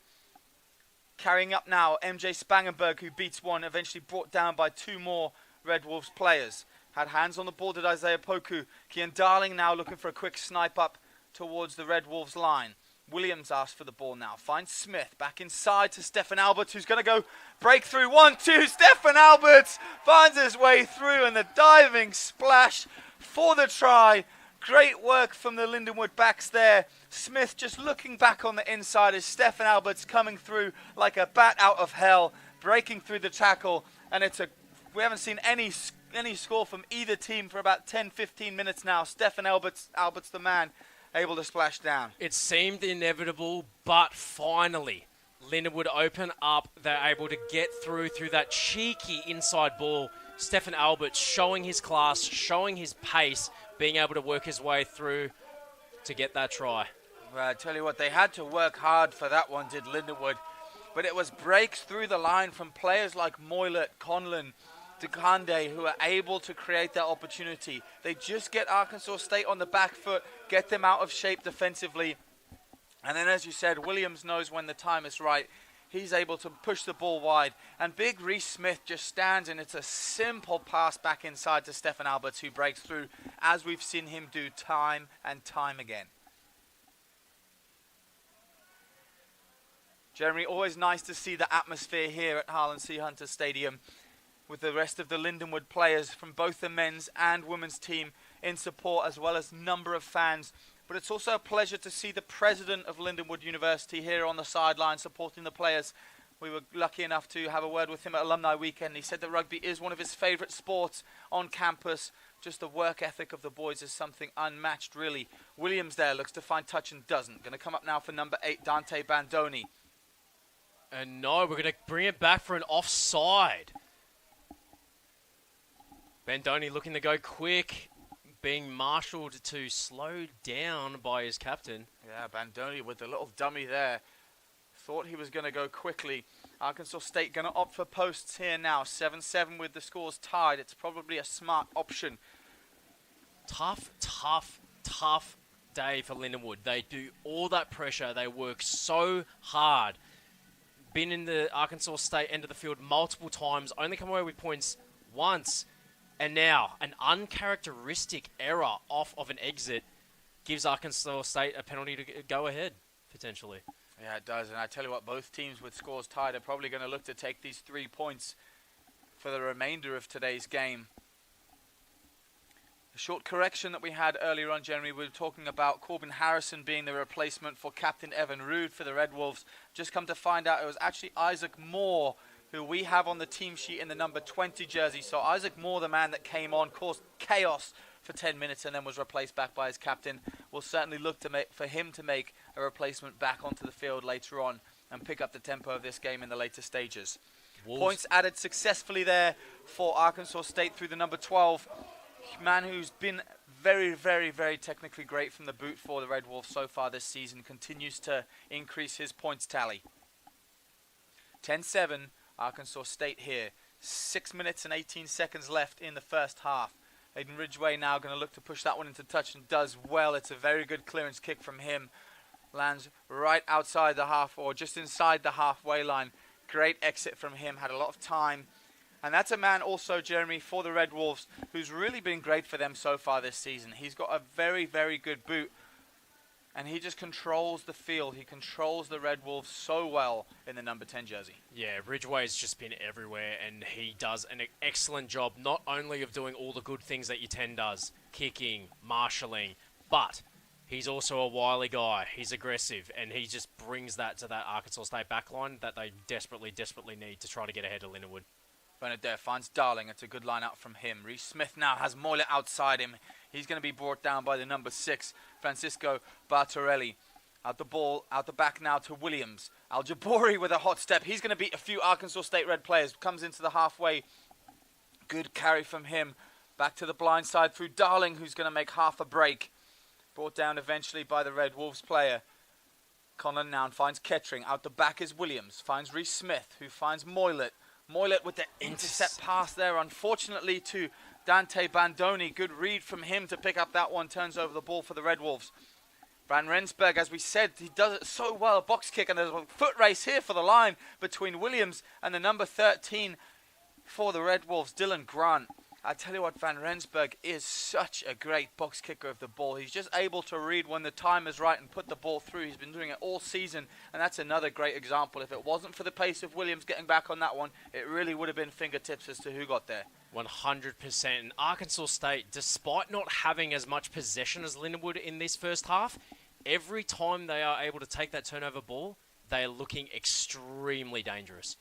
Carrying up now, MJ Spangenberg, who beats one, eventually brought down by two more Red Wolves players. Had hands on the ball, did Isaiah Poku. Kian Darling now looking for a quick snipe up towards the Red Wolves line. Williams asks for the ball now. Finds Smith back inside to Stefan Alberts, who's going to go breakthrough. 1-2. Stefan Alberts finds his way through, and the diving splash for the try Great work from the Lindenwood backs there. Smith just looking back on the inside as Stefan Albert's coming through like a bat out of hell, breaking through the tackle, and we haven't seen any score from either team for about 10-15 minutes now. Stefan Albert's the man, able to splash down. It seemed inevitable, but finally Lindenwood open up. They're able to get through that cheeky inside ball. Stefan Albert showing his class, showing his pace, being able to work his way through to get that try. Well, I tell you what, they had to work hard for that one, did Lindenwood. But it was breaks through the line from players like Moylet, Conlon, DeCande, who are able to create that opportunity. They just get Arkansas State on the back foot, get them out of shape defensively. And then, as you said, Williams knows when the time is right. He's able to push the ball wide. And big Reese Smith just stands, and it's a simple pass back inside to Stefan Alberts, who breaks through, as we've seen him do time and time again. Jeremy, always nice to see the atmosphere here at Harlan C. Hunter Stadium, with the rest of the Lindenwood players from both the men's and women's team in support, as well as number of fans. But it's also a pleasure to see the president of Lindenwood University here on the sideline supporting the players. We were lucky enough to have a word with him at Alumni Weekend. He said that rugby is one of his favourite sports on campus. Just the work ethic of the boys is something unmatched, really. Williams there looks to find touch and doesn't. Going to come up now for number 8, Dante Bandoni. And no, we're going to bring it back for an offside. Bandoni looking to go quick, being marshalled to slow down by his captain. Yeah, Bandoni with the little dummy there. Thought he was going to go quickly. Arkansas State going to opt for posts here now. 7-7 with the scores tied. It's probably a smart option. Tough day for Lindenwood. They do all that pressure. They work so hard. Been in the Arkansas State end of the field multiple times. Only come away with points once. And now, an uncharacteristic error off of an exit gives Arkansas State a penalty to go ahead, potentially. Yeah, it does. And I tell you what, both teams with scores tied are probably going to look to take these 3 points for the remainder of today's game. A short correction that we had earlier on, Jeremy, we were talking about Corbin Harrison being the replacement for Captain Evan Rood for the Red Wolves. Just come to find out it was actually Isaac Moore, who we have on the team sheet in the number 20 jersey. So Isaac Moore, the man that came on, caused chaos for 10 minutes and then was replaced back by his captain. We'll certainly look to for him to make a replacement back onto the field later on and pick up the tempo of this game in the later stages. Wolves. Points added successfully there for Arkansas State through the number 12. Man who's been very, very, very technically great from the boot for the Red Wolves so far this season, continues to increase his points tally. 10-7. Arkansas State here. 6 minutes and 18 seconds left in the first half. Aiden Ridgway now going to look to push that one into touch and does well. It's a very good clearance kick from him. Lands right outside the half, or just inside the halfway line. Great exit from him. Had a lot of time. And that's a man also, Jeremy, for the Red Wolves, who's really been great for them so far this season. He's got a very, very good boot. And he just controls the field. He controls the Red Wolves so well in the number 10 jersey. Yeah, Ridgway's just been everywhere, and he does an excellent job, not only of doing all the good things that your 10 does, kicking, marshalling, but he's also a wily guy. He's aggressive, and he just brings that to that Arkansas State backline that they desperately, desperately need to try to get ahead of Lindenwood. Bernard there finds Darling. It's a good line out from him. Reese Smith now has Moylet outside him. He's going to be brought down by the number 6, Francisco Bartorelli. Out the ball, out the back now to Williams. Al-Jabori with a hot step. He's going to beat a few Arkansas State Red players. Comes into the halfway. Good carry from him. Back to the blind side through Darling, who's going to make half a break. Brought down eventually by the Red Wolves player. Conlon now finds Kettering. Out the back is Williams. Finds Reese Smith, who finds Moylet. Moylet with the intercept pass there, unfortunately, to Dante Bandoni. Good read from him to pick up that one. Turns over the ball for the Red Wolves. Brandon Rensberg, as we said, he does it so well. Box kick, and there's a foot race here for the line between Williams and the number 13 for the Red Wolves, Dylan Grant. I tell you what, Van Rensburg is such a great box kicker of the ball. He's just able to read when the time is right and put the ball through. He's been doing it all season, and that's another great example. If it wasn't for the pace of Williams getting back on that one, it really would have been fingertips as to who got there. 100%. And Arkansas State, despite not having as much possession as Lindenwood in this first half, every time they are able to take that turnover ball, they are looking extremely dangerous.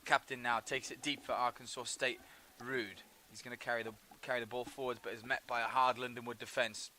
Captain now takes it deep for Arkansas State. Rude. He's going to carry the ball forwards, but is met by a hard Lindenwood defence.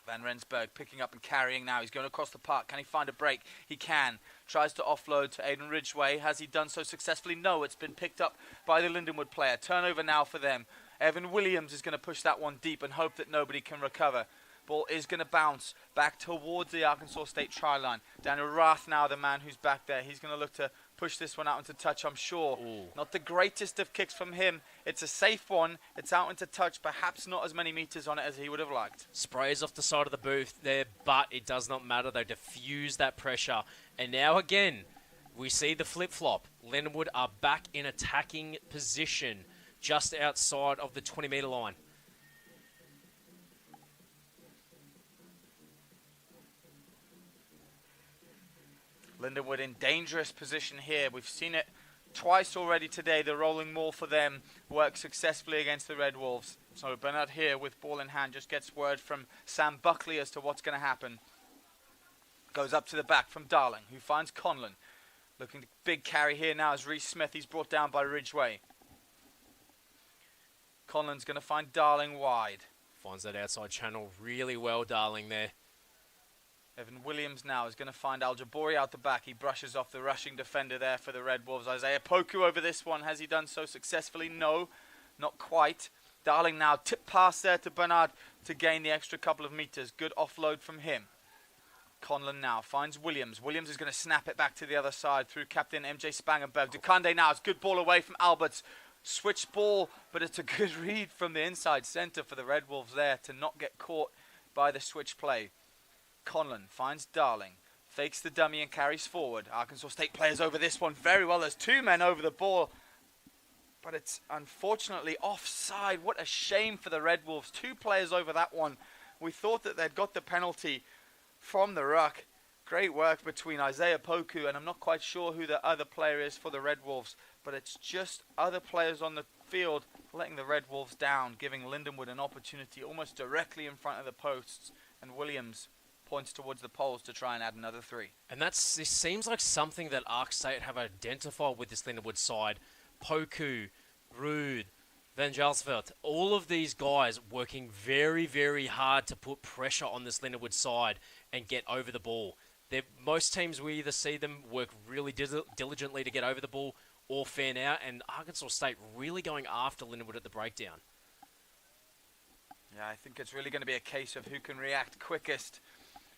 Van Rensburg picking up and carrying now. He's going across the park. Can he find a break? He can. Tries to offload to Aiden Ridgway. Has he done so successfully? No, it's been picked up by the Lindenwood player. Turnover now for them. Evan Williams is going to push that one deep and hope that nobody can recover. Ball is going to bounce back towards the Arkansas State try line. Daniel Rath now, the man who's back there. He's going to look to push this one out into touch, I'm sure. Ooh. Not the greatest of kicks from him. It's a safe one. It's out into touch. Perhaps not as many meters on it as he would have liked. Sprays off the side of the booth there, but it does not matter. They diffuse that pressure. And now again, we see the flip-flop. Lindenwood are back in attacking position just outside of the 20-meter line. Lindenwood in dangerous position here. We've seen it twice already today. The rolling maul for them works successfully against the Red Wolves. So Bernard here with ball in hand just gets word from Sam Buckley as to what's going to happen. Goes up to the back from Darling, who finds Conlon. Looking to big carry here now is Reese Smith. He's brought down by Ridgway. Conlon's going to find Darling wide. Finds that outside channel really well, Darling there. Evan Williams now is going to find Al-Jabori out the back. He brushes off the rushing defender there for the Red Wolves. Isaiah Poku over this one. Has he done so successfully? No, not quite. Darling now tip pass there to Bernard to gain the extra couple of meters. Good offload from him. Conlon now finds Williams. Williams is going to snap it back to the other side through captain MJ Spangenberg. Dukande now. It's good ball away from Alberts. Switch ball, but it's a good read from the inside centre for the Red Wolves there to not get caught by the switch play. Conlon finds Darling, fakes the dummy and carries forward. Arkansas State players over this one very well. There's two men over the ball, but it's unfortunately offside. What a shame for the Red Wolves. Two players over that one. We thought that they'd got the penalty from the ruck. Great work between Isaiah Poku, and I'm not quite sure who the other player is for the Red Wolves, but it's just other players on the field letting the Red Wolves down, giving Lindenwood an opportunity almost directly in front of the posts, and Williams points towards the poles to try and add another three. And this seems like something that Ark State have identified with this Lindenwood side. Poku, Rude, Van Jalsveld, all of these guys working very, very hard to put pressure on this Lindenwood side and get over the ball. Most teams, we either see them work really diligently to get over the ball or fan out, and Arkansas State really going after Lindenwood at the breakdown. Yeah, I think it's really going to be a case of who can react quickest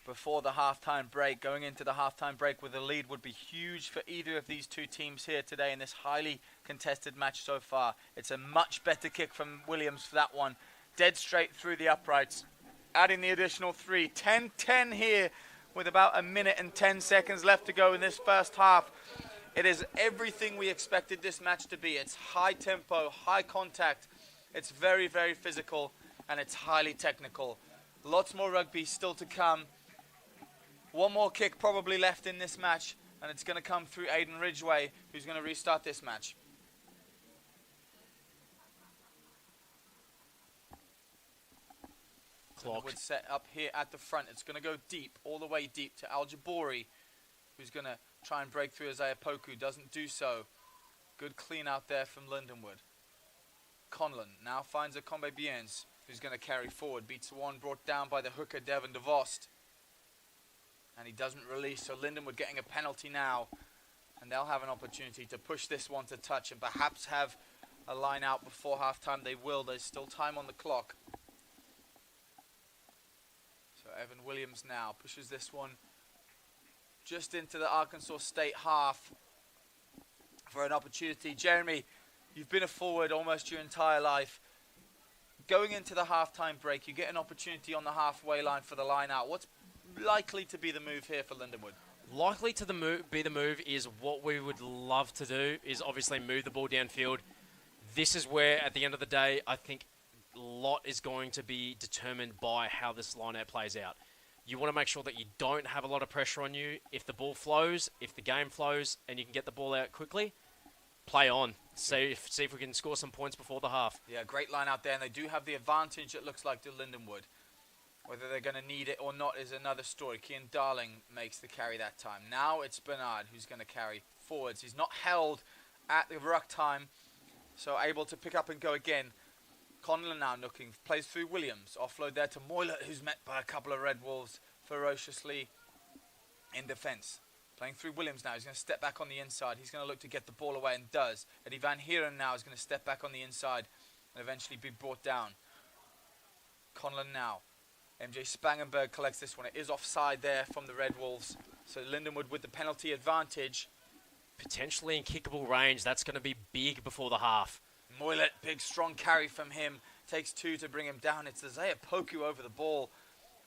before the halftime break. Going into the halftime break with a lead would be huge for either of these two teams here today in this highly contested match so far. It's a much better kick from Williams for that one. Dead straight through the uprights. Adding the additional three. 10-10 here with about a minute and 10 seconds left to go in this first half. It is everything we expected this match to be. It's high tempo, high contact. It's very, very physical, and it's highly technical. Lots more rugby still to come. One more kick probably left in this match, and it's going to come through Aiden Ridgway, who's going to restart this match. Clock. Would set up here at the front. It's going to go deep, all the way deep to Al-Jabori, who's going to try and break through Isaiah Poku. Doesn't do so. Good clean out there from Lindenwood. Conlon now finds a Combe Biens, who's going to carry forward. Beats one, brought down by the hooker Devon DeVost. And he doesn't release, so Lindenwood getting a penalty now. And they'll have an opportunity to push this one to touch and perhaps have a line out before halftime. They will. There's still time on the clock. So Evan Williams now pushes this one just into the Arkansas State half for an opportunity. Jeremy, you've been a forward almost your entire life. Going into the halftime break, you get an opportunity on the halfway line for the line out. What's likely to be the move here for Lindenwood? Likely to be the move is what we would love to do is obviously move the ball downfield. This is where, at the end of the day, I think a lot is going to be determined by how this line-out plays out. You want to make sure that you don't have a lot of pressure on you. If the ball flows, if the game flows, and you can get the ball out quickly, play on. See if we can score some points before the half. Yeah, great line out there, and they do have the advantage, it looks like, to Lindenwood. Whether they're going to need it or not is another story. Kian Darling makes the carry that time. Now it's Bernard who's going to carry forwards. He's not held at the ruck time, so able to pick up and go again. Conlon now looking, plays through Williams. Offload there to Moylett, who's met by a couple of Red Wolves ferociously in defence. Playing through Williams now. He's going to step back on the inside. He's going to look to get the ball away and does. Eddie Van Heeren now is going to step back on the inside and eventually be brought down. Conlon now. MJ Spangenberg collects this one. It is offside there from the Red Wolves. So Lindenwood with the penalty advantage. Potentially in kickable range. That's going to be big before the half. Moylett, big strong carry from him. Takes two to bring him down. It's Isaiah Poku over the ball,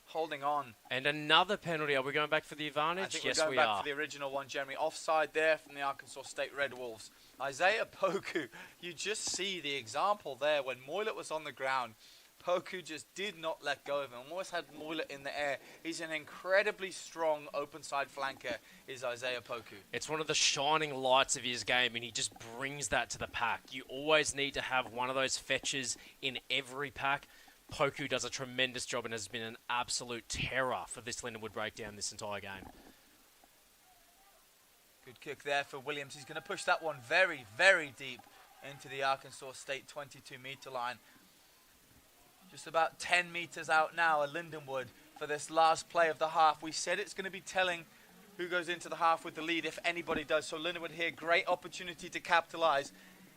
holding on. And another penalty. Are we going back for the advantage? I think yes, we're going we back are. for the original one, Jeremy. Offside there from the Arkansas State Red Wolves. Isaiah Poku, you just see the example there. When Moylett was on the ground, Poku just did not let go of him. Almost had Moylett in the air. He's an incredibly strong open side flanker, is Isaiah Poku. It's one of the shining lights of his game, and he just brings that to the pack. You always need to have one of those fetchers in every pack. Poku does a tremendous job and has been an absolute terror for this Lindenwood breakdown this entire game. Good kick there for Williams. He's going to push that one very, very deep into the Arkansas State 22-meter line. Just about 10 meters out now at Lindenwood for this last play of the half. We said it's going to be telling who goes into the half with the lead, if anybody does. So Lindenwood here, great opportunity to capitalize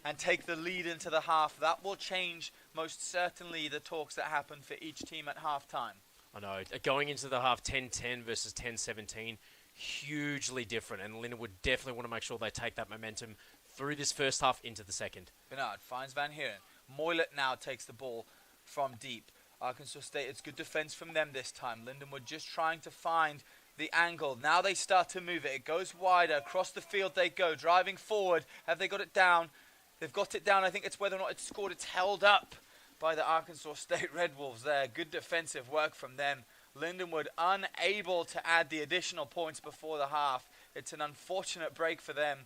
and take the lead into the half. That will change most certainly the talks that happen for each team at halftime. I know. Going into the half, 10-10 versus 10-17, hugely different. And Lindenwood definitely want to make sure they take that momentum through this first half into the second. Bernard finds Van Heeren. Moylett now takes the ball from deep. Arkansas State, it's good defense from them this time. Lindenwood just trying to find the angle. Now they start to move it. It goes wider. Across the field they go. Driving forward. Have they got it down? They've got it down. I think it's whether or not it's scored. It's held up by the Arkansas State Red Wolves there. Good defensive work from them. Lindenwood unable to add the additional points before the half. It's an unfortunate break for them.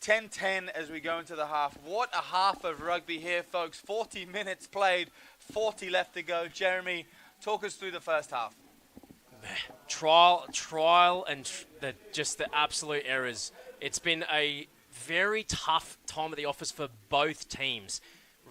10-10 as we go into the half. What a half of rugby here, folks. 40 minutes played, 40 left to go. Jeremy, talk us through the first half. Trial, and just the absolute errors. It's been a very tough time at the office for both teams.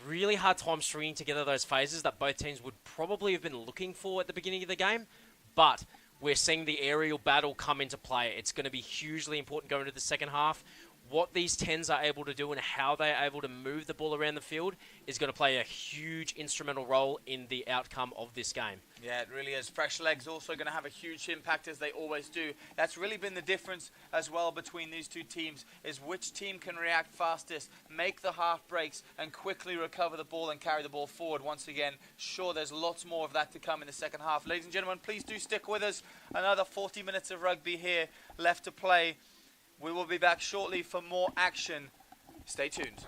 Really hard time stringing together those phases that both teams would probably have been looking for at the beginning of the game. But we're seeing the aerial battle come into play. It's going to be hugely important going into the second half. What these 10s are able to do and how they are able to move the ball around the field is going to play a huge instrumental role in the outcome of this game. Yeah, it really is. Fresh legs also going to have a huge impact, as they always do. That's really been the difference as well between these two teams, is which team can react fastest, make the half breaks, and quickly recover the ball and carry the ball forward once again. Sure, there's lots more of that to come in the second half. Ladies and gentlemen, please do stick with us. Another 40 minutes of rugby here left to play. We will be back shortly for more action. Stay tuned.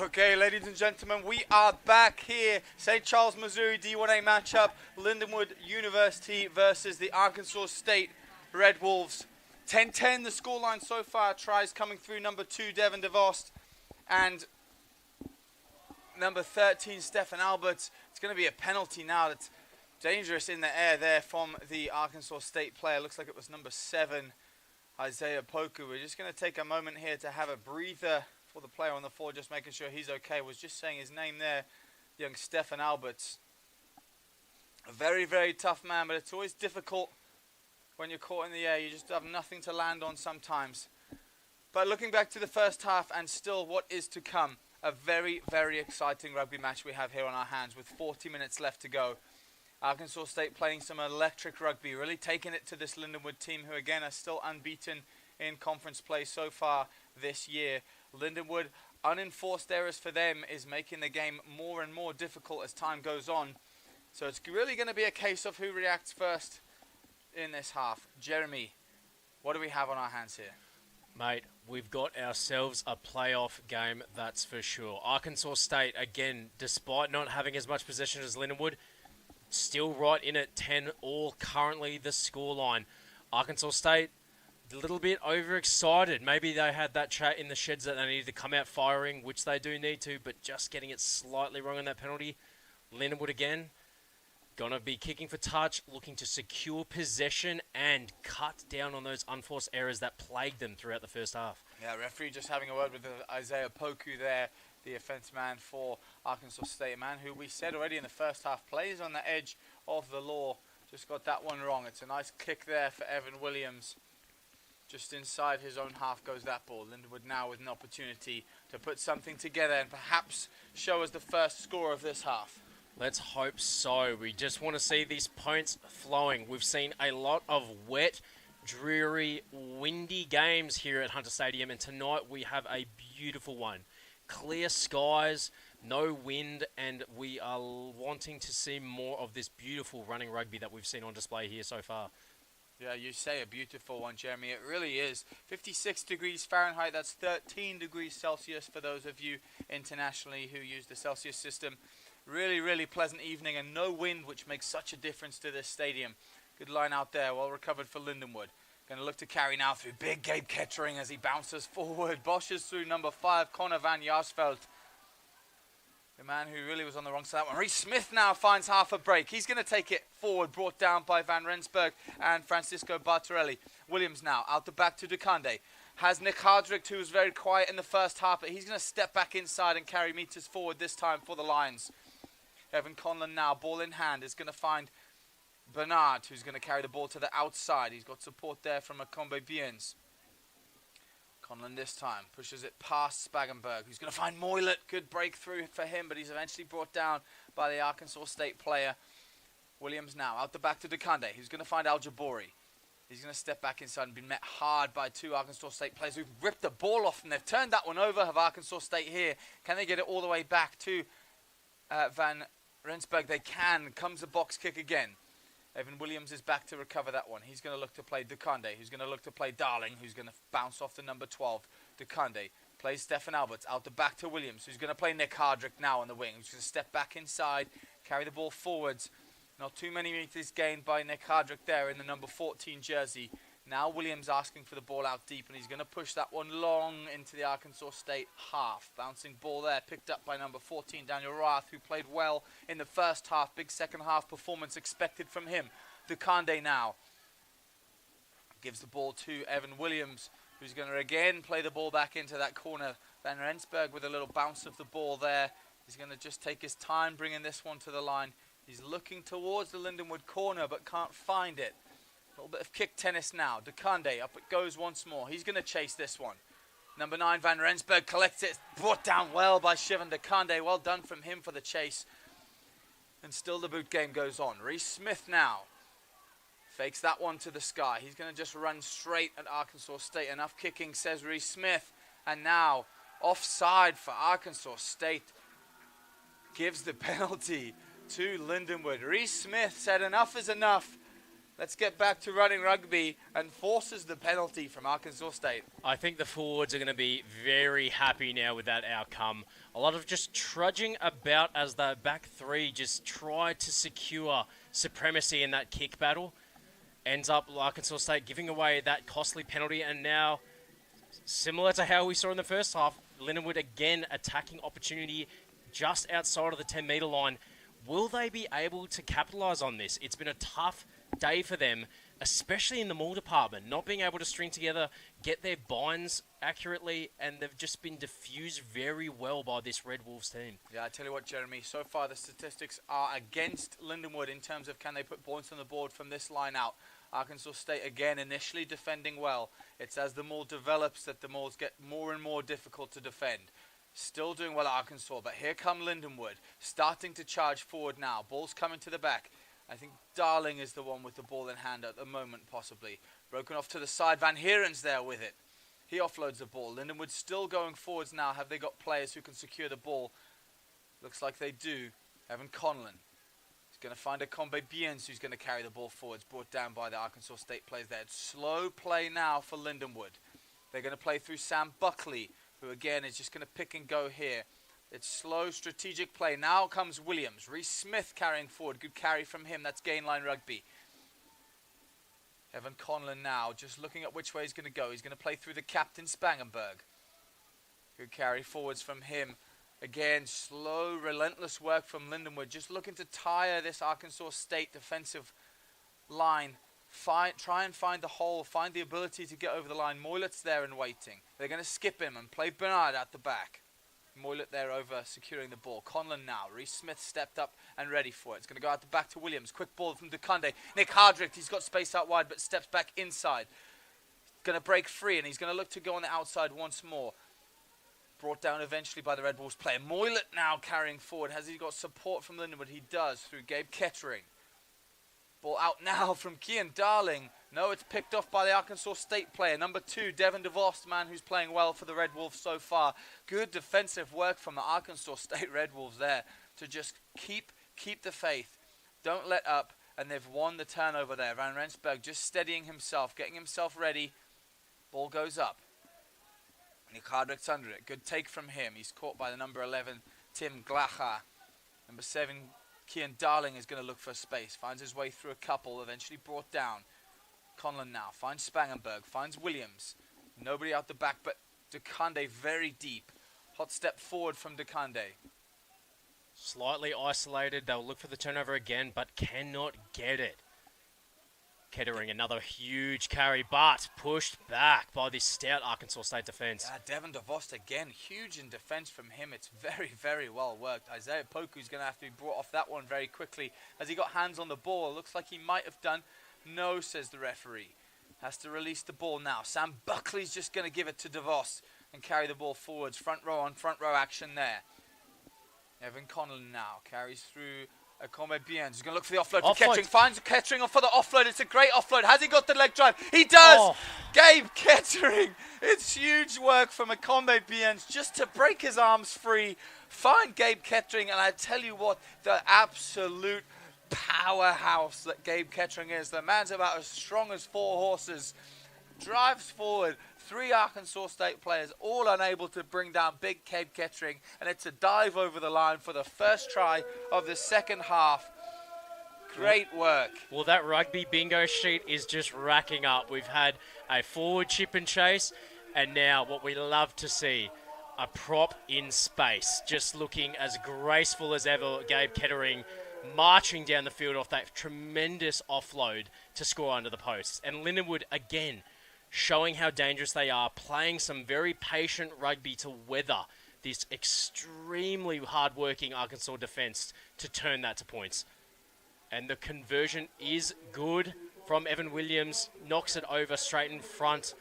Okay, ladies and gentlemen, we are back here. St. Charles, Missouri D1A matchup. Lindenwood University versus the Arkansas State Red Wolves. 10-10 the scoreline so far. Tries coming through number 2, Devin DeVost, and number 13, Stefan Alberts. It's going to be a penalty now. That's dangerous in the air there from the Arkansas State player. Looks like it was number 7, Isaiah Poku. We're just going to take a moment here to have a breather for the player on the floor, just making sure he's okay. Was just saying his name there, young Stefan Alberts. A very, very tough man, but it's always difficult when you're caught in the air. You just have nothing to land on sometimes. But looking back to the first half and still what is to come, a very, very exciting rugby match we have here on our hands with 40 minutes left to go. Arkansas State playing some electric rugby, really taking it to this Lindenwood team, who again are still unbeaten in conference play so far this year. Lindenwood, unenforced errors for them is making the game more and more difficult as time goes on. So it's really going to be a case of who reacts first in this half. Jeremy, what do we have on our hands here? Mate, we've got ourselves a playoff game, that's for sure. Arkansas State, again, despite not having as much possession as Lindenwood, still right in at 10-all currently the scoreline. Arkansas State, a little bit overexcited. Maybe they had that chat in the sheds that they needed to come out firing, which they do need to, but just getting it slightly wrong on that penalty. Lindenwood again, gonna be kicking for touch, looking to secure possession and cut down on those unforced errors that plagued them throughout the first half. Yeah, referee just having a word with Isaiah Poku there, the offense man for Arkansas State, man who we said already in the first half plays on the edge of the law. Just got that one wrong. It's a nice kick there for Evan Williams. Just inside his own half goes that ball. Lindenwood now with an opportunity to put something together and perhaps show us the first score of this half. Let's hope so. We just want to see these points flowing. We've seen a lot of wet, dreary, windy games here at Hunter Stadium, and tonight we have a beautiful one. Clear skies, no wind, and we are wanting to see more of this beautiful running rugby that we've seen on display here so far. Yeah, you say a beautiful one, Jeremy. It really is. 56 degrees Fahrenheit, that's 13 degrees Celsius for those of you internationally who use the Celsius system. Really, really pleasant evening and no wind, which makes such a difference to this stadium. Good line out there, well recovered for Lindenwood. Going to look to carry now through big Gabe Kettering as he bounces forward. Boshes through number 5, Connor van Jaarsveld. The man who really was on the wrong side of that one. Reese Smith now finds half a break. He's going to take it forward, brought down by Van Rensburg and Francisco Bartarelli. Williams now out the back to Dukande. Has Nick Hardrick, who was very quiet in the first half, but he's going to step back inside and carry meters forward this time for the Lions. Evan Conlon now, ball in hand, is going to find Bernard, who's going to carry the ball to the outside. He's got support there from Akombe Biens. Conlon this time pushes it past Spagenberg, who's going to find Moylet. Good breakthrough for him, but he's eventually brought down by the Arkansas State player. Williams now out the back to Dukande, who's going to find Al Jabori. He's going to step back inside and be met hard by 2 Arkansas State players who've ripped the ball off, and they've turned that one over. Have Arkansas State here? Can they get it all the way back to Van Rensburg? They can. Comes the box kick again. Evan Williams is back to recover that one. He's going to look to play Dukande, who's going to look to play Darling, who's going to bounce off the number 12. Dukande plays Stefan Alberts out the back to Williams, who's going to play Nick Hardrick now on the wing, who's going to step back inside, carry the ball forwards. Not too many meters gained by Nick Hardrick there in the number 14 jersey. Now Williams asking for the ball out deep, and he's going to push that one long into the Arkansas State half. Bouncing ball there, picked up by number 14, Daniel Rath, who played well in the first half. Big second half performance expected from him. Dukande now gives the ball to Evan Williams, who's going to again play the ball back into that corner. Van Rensburg with a little bounce of the ball there. He's going to just take his time bringing this one to the line. He's looking towards the Lindenwood corner, but can't find it. A little bit of kick tennis now. Dukande, up it goes once more. He's going to chase this one. Number 9, Van Rensburg collects it. Brought down well by Shivan Dukande. Well done from him for the chase. And still the boot game goes on. Reese Smith now fakes that one to the sky. He's going to just run straight at Arkansas State. Enough kicking, says Reese Smith. And now offside for Arkansas State. Gives the penalty to Lindenwood. Reese Smith said enough is enough. Let's get back to running rugby and forces the penalty from Arkansas State. I think the forwards are going to be very happy now with that outcome. A lot of just trudging about as the back three just tried to secure supremacy in that kick battle. Ends up Arkansas State giving away that costly penalty, and now, similar to how we saw in the first half, Lindenwood again attacking opportunity just outside of the 10-metre line. Will they be able to capitalise on this? It's been a tough day for them, especially in the maul department, not being able to string together, get their binds accurately, and they've just been diffused very well by this Red Wolves team. Yeah, I tell you what, Jeremy, so far the statistics are against Lindenwood in terms of can they put points on the board from this line out. Arkansas State, again, initially defending well. It's as the maul develops that the mauls get more and more difficult to defend. Still doing well at Arkansas, but here come Lindenwood, starting to charge forward now. Ball's coming to the back. I think Darling is the one with the ball in hand at the moment, possibly. Broken off to the side. Van Heeren's there with it. He offloads the ball. Lindenwood still going forwards now. Have they got players who can secure the ball? Looks like they do. Evan Conlon. He's going to find a Combe Biens who's going to carry the ball forwards. Brought down by the Arkansas State players there. It's slow play now for Lindenwood. They're going to play through Sam Buckley, who again is just going to pick and go here. It's slow, strategic play. Now comes Williams. Reese Smith carrying forward. Good carry from him. That's gain line rugby. Evan Conlon now just looking at which way he's going to go. He's going to play through the captain, Spangenberg. Good carry forwards from him. Again, slow, relentless work from Lindenwood. Just looking to tire this Arkansas State defensive line. Try and find the hole. Find the ability to get over the line. Moylet's there and waiting. They're going to skip him and play Bernard at the back. Moylet there over securing the ball. Conlon now. Reese Smith stepped up and ready for it. It's going to go out the back to Williams. Quick ball from DeCunde. Nick Hardrick, he's got space out wide but steps back inside. Going to break free and he's going to look to go on the outside once more. Brought down eventually by the Red Wolves player. Moylet now carrying forward. Has he got support from Lindenwood? He does through Gabe Kettering. Ball out now from Kian Darling. No, it's picked off by the Arkansas State player. Number 2, Devin DeVos, man who's playing well for the Red Wolves so far. Good defensive work from the Arkansas State Red Wolves there to just keep the faith. Don't let up, and they've won the turnover there. Van Rensburg just steadying himself, getting himself ready. Ball goes up. Nick Hardrick's under it. Good take from him. He's caught by the number 11, Tim Glacha. Number 7, Kian Darling is going to look for space. Finds his way through a couple, eventually brought down. Conlon now finds Spangenberg, finds Williams. Nobody out the back, but DeCunde very deep. Hot step forward from DeCunde. Slightly isolated. They'll look for the turnover again, but cannot get it. Kettering, another huge carry, but pushed back by this stout Arkansas State defense. Yeah, Devin DeVos again, huge in defense from him. It's very, very well worked. Isaiah Poku's going to have to be brought off that one very quickly. Has he got hands on the ball? Looks like he might have done. No, says the referee. Has to release the ball now. Sam Buckley's just going to give it to DeVos and carry the ball forwards. Front row action there. Evan Conlon now carries through Combe Biens. He's going to look for the offload for Kettering. Finds Kettering for the offload. It's a great offload. Has he got the leg drive? He does! Oh. Gabe Kettering. It's huge work from Combe Biens just to break his arms free. Find Gabe Kettering, and I tell you what, the absolute powerhouse that Gabe Kettering is. The man's about as strong as 4 horses. Drives forward. 3 Arkansas State players, all unable to bring down big Gabe Kettering, and it's a dive over the line for the first try of the second half. Great work. Well, that rugby bingo sheet is just racking up. We've had a forward chip and chase, and now what we love to see, a prop in space, just looking as graceful as ever. Gabe Kettering marching down the field off that tremendous offload to score under the posts. And Lindenwood, again, showing how dangerous they are, playing some very patient rugby to weather this extremely hard-working Arkansas defense to turn that to points. And the conversion is good from Evan Williams, knocks it over straight in front.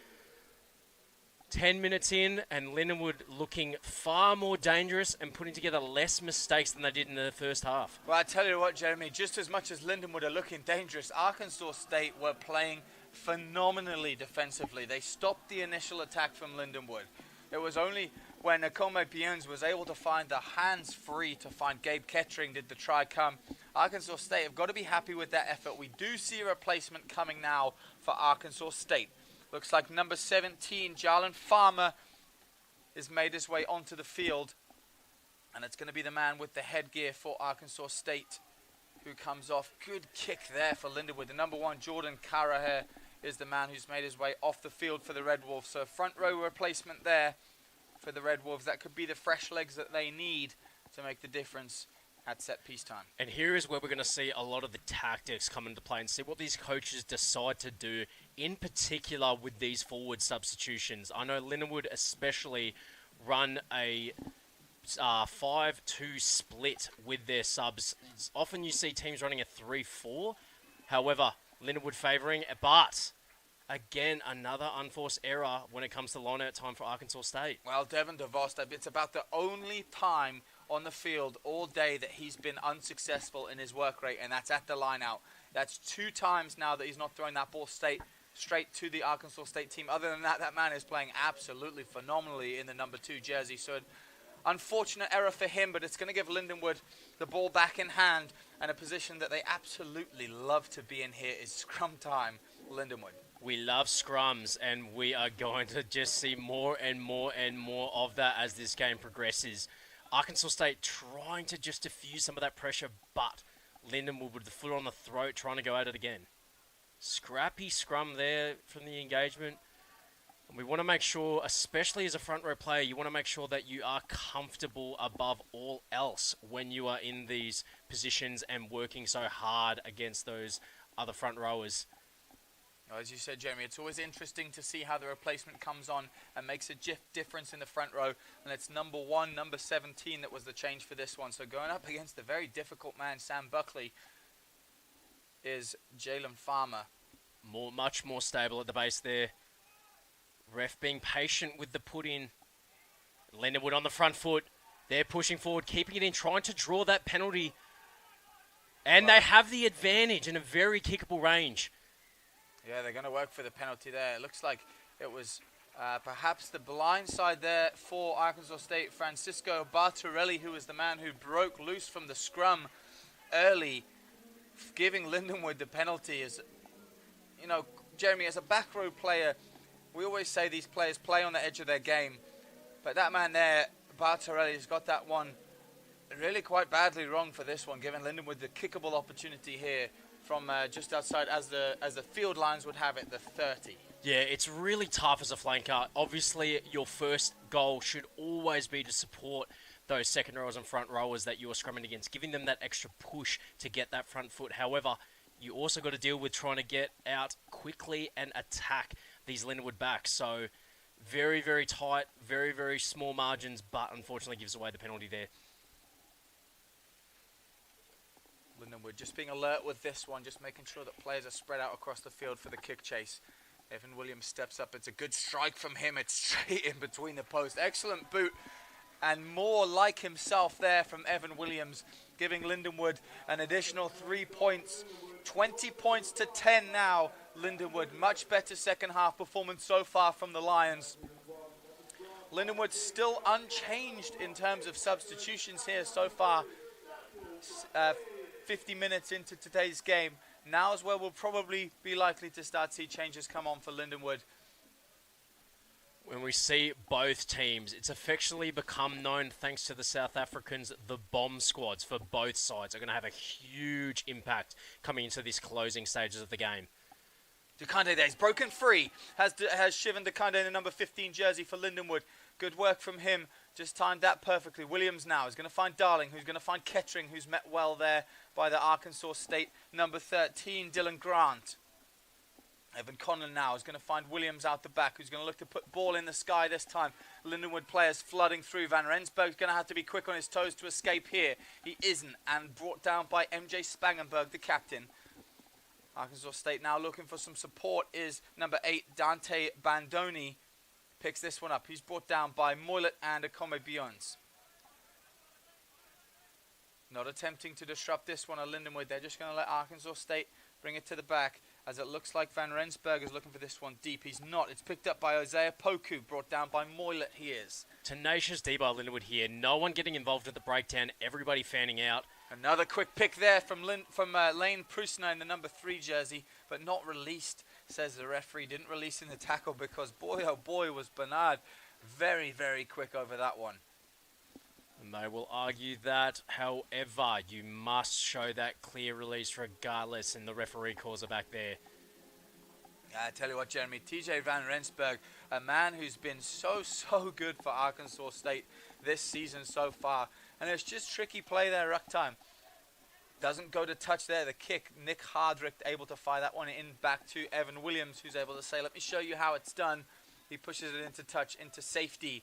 10 minutes in, and Lindenwood looking far more dangerous and putting together less mistakes than they did in the first half. Well, I tell you what, Jeremy, just as much as Lindenwood are looking dangerous, Arkansas State were playing phenomenally defensively. They stopped the initial attack from Lindenwood. It was only when Combe Biens was able to find the hands free to find Gabe Kettering did the try come. Arkansas State have got to be happy with that effort. We do see a replacement coming now for Arkansas State. Looks like number 17, Jalen Farmer, has made his way onto the field. And it's going to be the man with the headgear for Arkansas State who comes off. Good kick there for Lindenwood. The number 1, Jordan Karaher, is the man who's made his way off the field for the Red Wolves. So front row replacement there for the Red Wolves. That could be the fresh legs that they need to make the difference at set piece time. And here is where we're going to see a lot of the tactics come into play and see what these coaches decide to do, in particular with these forward substitutions. I know Lindenwood especially run a 5-2 split with their subs. Often you see teams running a 3-4. However, Lindenwood favouring, but again, another unforced error when it comes to line-out time for Arkansas State. Well, Devin DeVos, it's about the only time on the field all day that he's been unsuccessful in his work rate, and that's at the line-out. That's 2 times now that he's not throwing that ball straight to the Arkansas State team. Other than that, that man is playing absolutely phenomenally in the number 2 jersey. So unfortunate error for him, but it's going to give Lindenwood the ball back in hand, and a position that they absolutely love to be in here is scrum time, Lindenwood. We love scrums, and we are going to just see more and more and more of that as this game progresses. Arkansas State trying to just diffuse some of that pressure, but Lindenwood with the foot on the throat trying to go at it again. Scrappy scrum there from the engagement. And we want to make sure, especially as a front row player, you want to make sure that you are comfortable above all else when you are in these positions and working so hard against those other front rowers. As you said, Jeremy, it's always interesting to see how the replacement comes on and makes a difference in the front row. And it's number 1, number 17 that was the change for this one. So going up against the very difficult man, Sam Buckley, is Jalen Farmer. Much more stable at the base there. Ref being patient with the put-in. Lindenwood on the front foot. They're pushing forward, keeping it in, trying to draw that penalty. And they have the advantage in a very kickable range. Yeah, they're going to work for the penalty there. It looks like it was perhaps the blind side there for Arkansas State. Francisco Bartorelli, who was the man who broke loose from the scrum early, giving Lindenwood the penalty. Is, you know, Jeremy, as a back row player, we always say these players play on the edge of their game. But that man there, Bartorelli, has got that one really quite badly wrong for this one, giving Lindenwood the kickable opportunity here from just outside, as the field lines would have it, the 30. Yeah, it's really tough as a flanker. Obviously, your first goal should always be to support those second rowers and front rowers that you're scrumming against, giving them that extra push to get that front foot. However, you also got to deal with trying to get out quickly and attack these Lindenwood backs. So very, very tight, very, very small margins, but unfortunately gives away the penalty there. Lindenwood just being alert with this one, just making sure that players are spread out across the field for the kick chase. Evan Williams steps up. It's a good strike from him. It's straight in between the posts. Excellent boot, and more like himself there from Evan Williams, giving Lindenwood an additional 3 points. 20 points to 10 now, Lindenwood. Much better second half performance so far from the Lions. Lindenwood still unchanged in terms of substitutions here so far. 50 minutes into today's game. Now is where we'll probably be likely to start see changes come on for Lindenwood. When we see both teams, it's affectionately become known, thanks to the South Africans, the bomb squads for both sides are going to have a huge impact coming into these closing stages of the game. Dukande there, he's broken free, has Shivan Dukande in the number 15 jersey for Lindenwood. Good work from him, just timed that perfectly. Williams now is going to find Darling, who's going to find Kettering, who's met well there by the Arkansas State number 13, Dylan Grant. Evan Conlon now is going to find Williams out the back, who's going to look to put ball in the sky this time. Lindenwood players flooding through. Van Rensburg's going to have to be quick on his toes to escape here. He isn't, and brought down by MJ Spangenberg, the captain. Arkansas State now looking for some support is number 8, Dante Bandoni. Picks this one up. He's brought down by Moylet and Akome Bjorns. Not attempting to disrupt this one at Lindenwood. They're just going to let Arkansas State bring it to the back, as it looks like Van Rensburg is looking for this one deep. He's not. It's picked up by Isaiah Poku, brought down by Moylet. He is. Tenacious D by Lindenwood here. No one getting involved at the breakdown. Everybody fanning out. Another quick pick there from Lane Prusner in the number 3 jersey, but not released, says the referee. Didn't release in the tackle because boy, oh boy, was Bernard very, very quick over that one. And they will argue that, however, you must show that clear release regardless, and the referee calls it back there. I tell you what, Jeremy, TJ Van Rensburg, a man who's been so good for Arkansas State this season so far. And it's just tricky play there, ruck time. Doesn't go to touch there, the kick. Nick Hardrick able to fire that one in back to Evan Williams, who's able to say, let me show you how it's done. He pushes it into touch, into safety.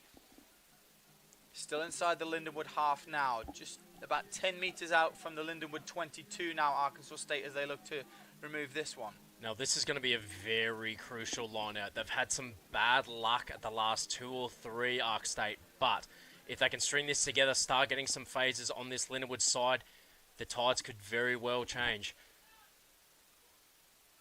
Still inside the Lindenwood half now. Just about 10 meters out from the Lindenwood 22 now, Arkansas State, as they look to remove this one. Now, this is going to be a very crucial line out. They've had some bad luck at the last 2 or 3 Ark State, but if they can string this together, start getting some phases on this Lindenwood side, the tides could very well change.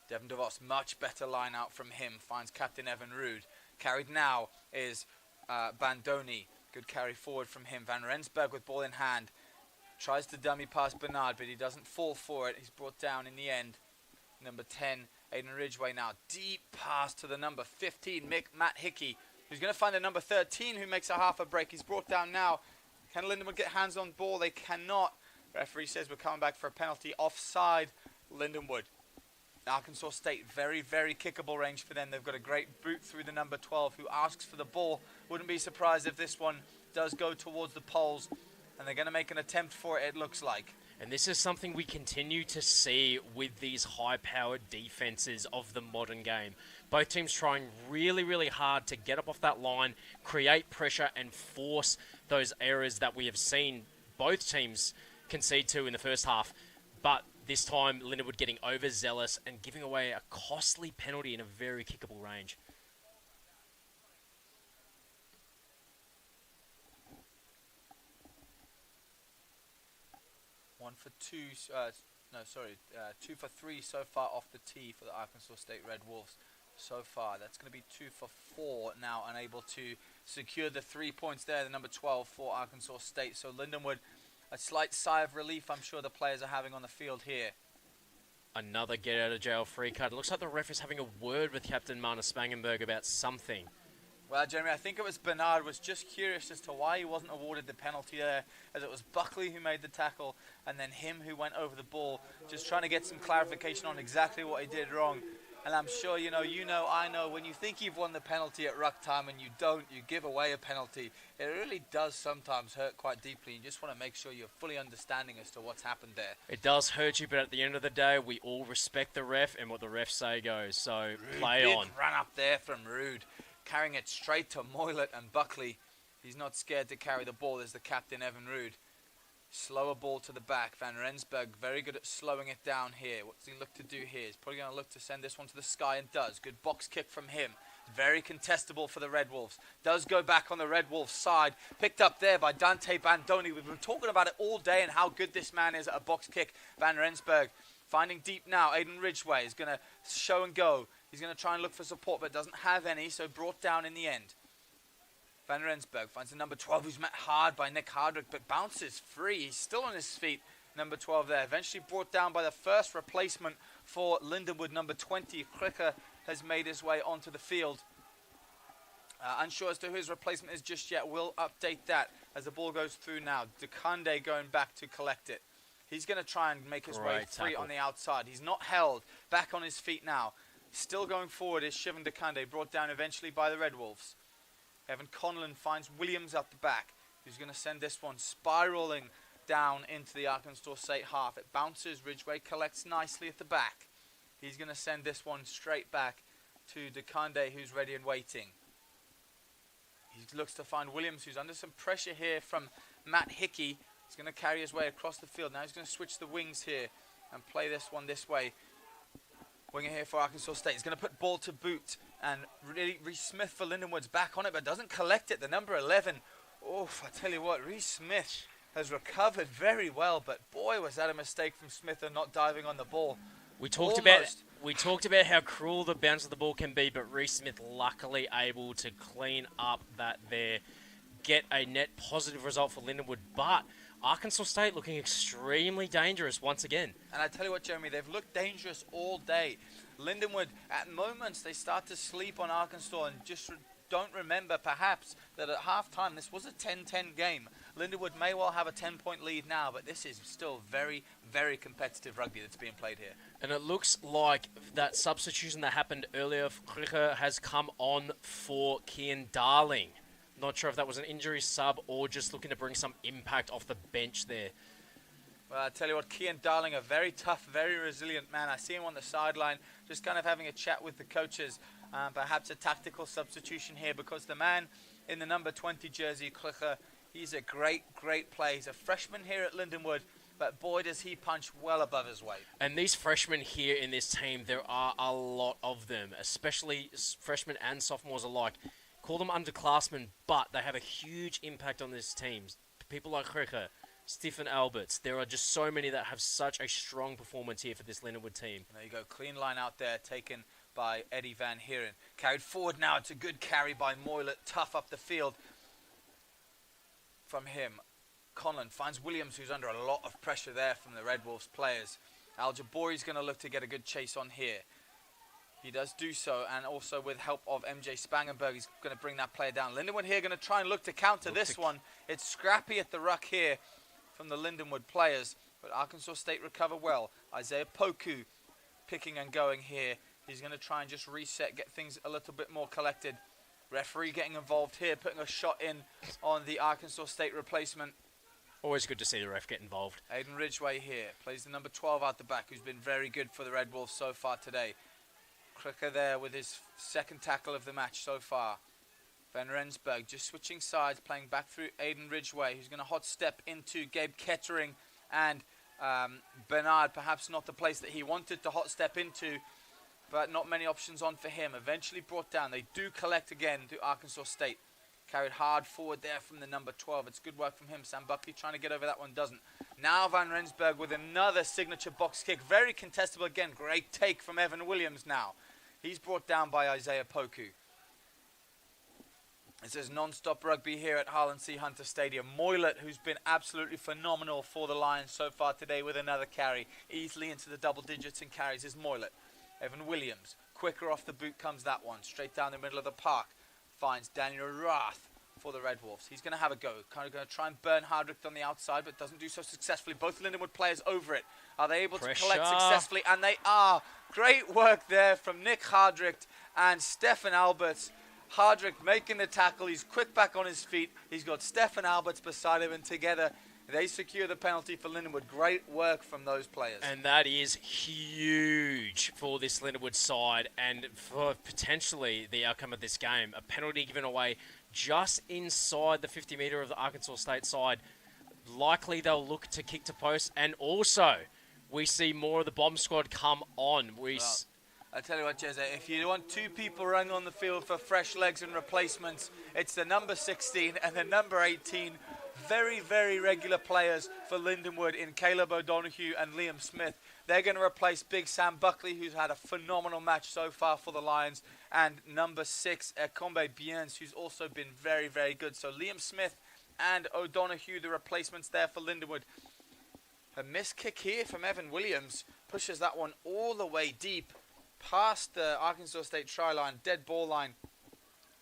Devin DeVos, much better line out from him. Finds Captain Evan Rood. Carried now is Bandoni. Good carry forward from him. Van Rensburg with ball in hand. Tries to dummy past Bernard, but he doesn't fall for it. He's brought down in the end. Number 10, Aiden Ridgway now. Deep pass to the number 15, Matt Hickey, who's going to find the number 13, who makes a half a break. He's brought down now. Can Lindenwood get hands on ball? They cannot. Referee says we're coming back for a penalty. Offside, Lindenwood. Arkansas State, very, very kickable range for them. They've got a great boot through the number 12, who asks for the ball. Wouldn't be surprised if this one does go towards the poles, and they're going to make an attempt for it, it looks like. And this is something we continue to see with these high-powered defenses of the modern game. Both teams trying really, really hard to get up off that line, create pressure, and force those errors that we have seen both teams concede to in the first half. But this time, Lindenwood getting overzealous and giving away a costly penalty in a very kickable range. Two for three so far off the tee for the Arkansas State Red Wolves so far. That's going to be 2 for 4 now, unable to secure the 3 points there, the number 12 for Arkansas State. So Lindenwood, a slight sigh of relief I'm sure the players are having on the field here. Another get out of jail free card. It looks like the ref is having a word with Captain Marna Spangenberg about something. Well, Jeremy, I think it was Bernard was just curious as to why he wasn't awarded the penalty there, as it was Buckley who made the tackle and then him who went over the ball, just trying to get some clarification on exactly what he did wrong. And I'm sure, I know, when you think you've won the penalty at ruck time and you don't, you give away a penalty. It really does sometimes hurt quite deeply. You just want to make sure you're fully understanding as to what's happened there. It does hurt you, but at the end of the day, we all respect the ref and what the ref say goes. So Rude, play big on. Run up there from Rude, carrying it straight to Moylett and Buckley. He's not scared to carry the ball. There's the captain, Evan Rude. Slower ball to the back. Van Rensburg very good at slowing it down here. What's he look to do here? He's probably going to look to send this one to the sky and does. Good box kick from him. Very contestable for the Red Wolves. Does go back on the Red Wolves side. Picked up there by Dante Bandoni. We've been talking about it all day and how good this man is at a box kick. Van Rensburg finding deep now. Aiden Ridgway is going to show and go. He's going to try and look for support but doesn't have any, so brought down in the end. Van Rensburg finds the number 12, who's met hard by Nick Hardrick, but bounces free. He's still on his feet, number 12 there. Eventually brought down by the first replacement for Lindenwood, number 20. Cricker has made his way onto the field. Unsure as to who his replacement is just yet. We'll update that as the ball goes through now. Dekande going back to collect it. He's going to try and make his way free on the outside. He's not held. Back on his feet now. Still going forward is Shivan Dekande, brought down eventually by the Red Wolves. Evan Conlon finds Williams up the back, who's going to send this one spiraling down into the Arkansas State half. It bounces, Ridgway collects nicely at the back. He's going to send this one straight back to Dekande, who's ready and waiting. He looks to find Williams, who's under some pressure here from Matt Hickey. He's going to carry his way across the field. Now he's going to switch the wings here and play this one this way. Winger here for Arkansas State. He's going to put ball to boot. And really, Reese Smith for Lindenwood's back on it, but doesn't collect it. The number 11. Oof, I tell you what, Reese Smith has recovered very well, but boy, was that a mistake from Smith and not diving on the ball. We talked about how cruel the bounce of the ball can be, but Reese Smith luckily able to clean up that there, get a net positive result for Lindenwood. But Arkansas State looking extremely dangerous once again. And I tell you what, Jeremy, they've looked dangerous all day. Lindenwood, at moments, they start to sleep on Arkansas and just don't remember, perhaps, that at halftime, this was a 10-10 game. Lindenwood may well have a 10-point lead now, but this is still very, very competitive rugby that's being played here. And it looks like that substitution that happened earlier for Krige has come on for Kian Darling. Not sure if that was an injury sub or just looking to bring some impact off the bench there. Well, I tell you what, Kian Darling, a very tough, very resilient man. I see him on the sideline, just kind of having a chat with the coaches. Perhaps a tactical substitution here because the man in the number 20 jersey, Krige, he's a great, great player. He's a freshman here at Lindenwood, but boy, does he punch well above his weight. And these freshmen here in this team, there are a lot of them, especially freshmen and sophomores alike. Call them underclassmen, but they have a huge impact on this team. People like Krige, Stephen Alberts. There are just so many that have such a strong performance here for this Lindenwood team. There you go, clean line out there, taken by Eddie Van Heeren. Carried forward now, it's a good carry by Moylet, tough up the field from him. Conlon finds Williams, who's under a lot of pressure there from the Red Wolves players. Al Jabori's going to look to get a good chase on here. He does do so, and also with help of MJ Spangenberg, he's going to bring that player down. Lindenwood here going to try and look to counter this one. It's scrappy at the ruck here from the Lindenwood players, but Arkansas State recover well. Isaiah Poku picking and going here. He's going to try and just reset, get things a little bit more collected. Referee getting involved here, putting a shot in on the Arkansas State replacement. Always good to see the ref get involved. Aiden Ridgway here, plays the number 12 out the back, who's been very good for the Red Wolves so far today. Krige there with his second tackle of the match so far. Van Rensburg just switching sides, playing back through Aiden Ridgway, who's going to hot step into Gabe Kettering and Bernard. Perhaps not the place that he wanted to hot step into, but not many options on for him. Eventually brought down. They do collect again to Arkansas State. Carried hard forward there from the number 12. It's good work from him. Sam Buckley trying to get over that one, doesn't. Now Van Rensburg with another signature box kick. Very contestable again. Great take from Evan Williams now. He's brought down by Isaiah Poku. This is non-stop rugby here at Harlan C. Hunter Stadium. Moylet, who's been absolutely phenomenal for the Lions so far today with another carry. Easily into the double digits in carries is Moylet. Evan Williams, quicker off the boot comes that one. Straight down the middle of the park. Finds Daniel Rath for the Red Wolves. He's going to have a go. Kind of going to try and burn Hardrick on the outside, but doesn't do so successfully. Both Lindenwood players over it. Are they able to collect successfully? And they are. Great work there from Nick Hardrick and Stefan Alberts. Hardrick making the tackle. He's quick back on his feet. He's got Stefan Alberts beside him, and together they secure the penalty for Lindenwood. Great work from those players. And that is huge for this Lindenwood side and for potentially the outcome of this game. A penalty given away just inside the 50-metre of the Arkansas State side. Likely they'll look to kick to post. And also, we see more of the bomb squad come on. I tell you what, Jeze, if you want two people running on the field for fresh legs and replacements, it's the number 16 and the number 18. Very, very regular players for Lindenwood in Caleb O'Donoghue and Liam Smith. They're going to replace Big Sam Buckley, who's had a phenomenal match so far for the Lions, and number 6, Ekombe Biens, who's also been very, very good. So Liam Smith and O'Donoghue, the replacements there for Lindenwood. A missed kick here from Evan Williams pushes that one all the way deep past the Arkansas State try line, dead ball line,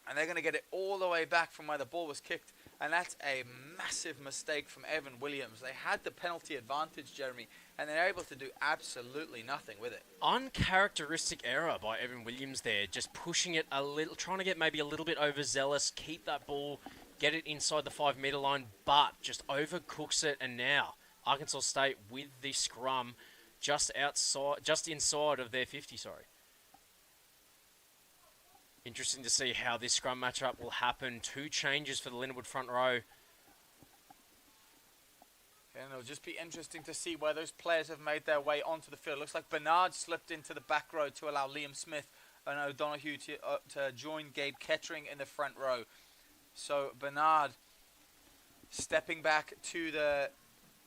and they're going to get it all the way back from where the ball was kicked. And that's a massive mistake from Evan Williams. They had the penalty advantage, Jeremy, and they're able to do absolutely nothing with it. Uncharacteristic error by Evan Williams there, just pushing it a little, trying to get maybe a little bit overzealous, keep that ball, get it inside the 5-metre line, but just overcooks it. And now Arkansas State with the scrum just inside of their 50, Interesting to see how this scrum matchup will happen. 2 changes for the Lindenwood front row. And it'll just be interesting to see where those players have made their way onto the field. Looks like Bernard slipped into the back row to allow Liam Smith and O'Donoghue to join Gabe Kettering in the front row. So Bernard stepping back to the,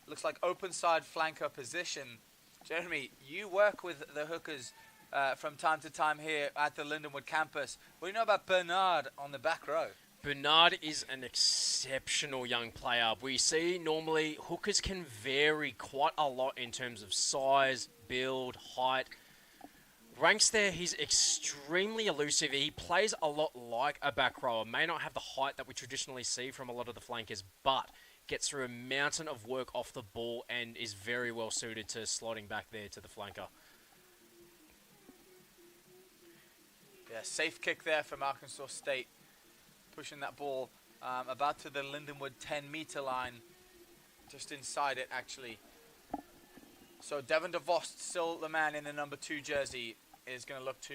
looks like open side flanker position. Jeremy, you work with the hookers from time to time here at the Lindenwood campus. What do you know about Bernard on the back row? Bernard is an exceptional young player. We see normally hookers can vary quite a lot in terms of size, build, height. Ranks there, he's extremely elusive. He plays a lot like a back rower. May not have the height that we traditionally see from a lot of the flankers, but gets through a mountain of work off the ball and is very well suited to slotting back there to the flanker. Yeah, safe kick there from Arkansas State. Pushing that ball about to the Lindenwood 10-meter line. Just inside it, actually. So Devon DeVos, still the man in the number 2 jersey, is going to look to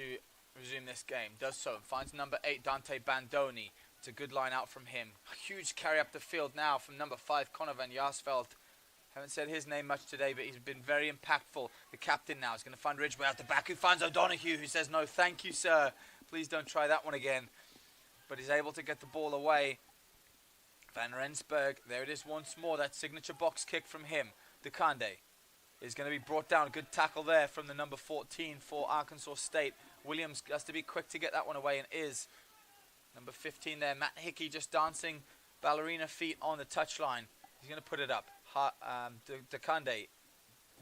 resume this game. Does so. Finds number 8, Dante Bandoni. It's a good line out from him. A huge carry up the field now from number 5, Connor van Jaarsveld. Haven't said his name much today, but he's been very impactful. The captain now is going to find Ridgway out the back, who finds O'Donoghue, who says, no, thank you, sir. Please don't try that one again. But he's able to get the ball away. Van Rensburg, there it is once more. That signature box kick from him. Dekande is going to be brought down. Good tackle there from the number 14 for Arkansas State. Williams has to be quick to get that one away, and is. Number 15 there, Matt Hickey, just dancing ballerina feet on the touchline. He's going to put it up. Dekande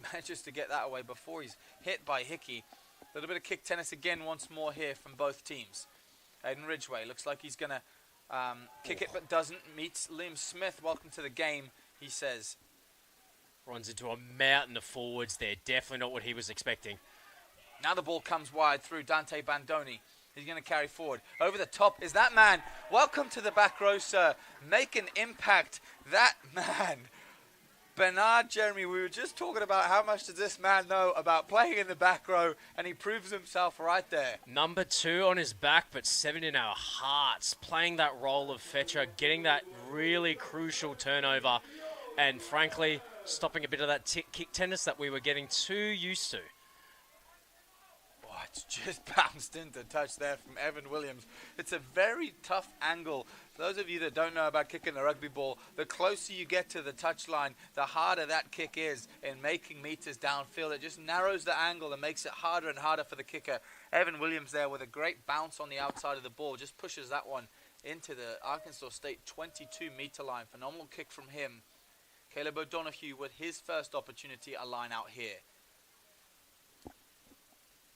manages to get that away before he's hit by Hickey. A little bit of kick tennis again once more here from both teams. Aiden Ridgway looks like he's going to kick it, but doesn't. Meets Liam Smith. Welcome to the game, he says. Runs into a mountain of forwards there. Definitely not what he was expecting. Now the ball comes wide through Dante Bandoni. He's going to carry forward. Over the top is that man. Welcome to the back row, sir. Make an impact. That man. Bernard Jeremy, we were just talking about how much does this man know about playing in the back row, and he proves himself right there. Number 2 on his back, but 7 in our hearts. Playing that role of fetcher, getting that really crucial turnover, and frankly, stopping a bit of that kick tennis that we were getting too used to. Oh, it's just bounced into touch there from Evan Williams. It's a very tough angle. For those of you that don't know about kicking a rugby ball, the closer you get to the touchline, the harder that kick is in making meters downfield. It just narrows the angle and makes it harder and harder for the kicker. Evan Williams there with a great bounce on the outside of the ball. Just pushes that one into the Arkansas State 22-meter line. Phenomenal kick from him. Caleb O'Donoghue with his first opportunity, a line out here.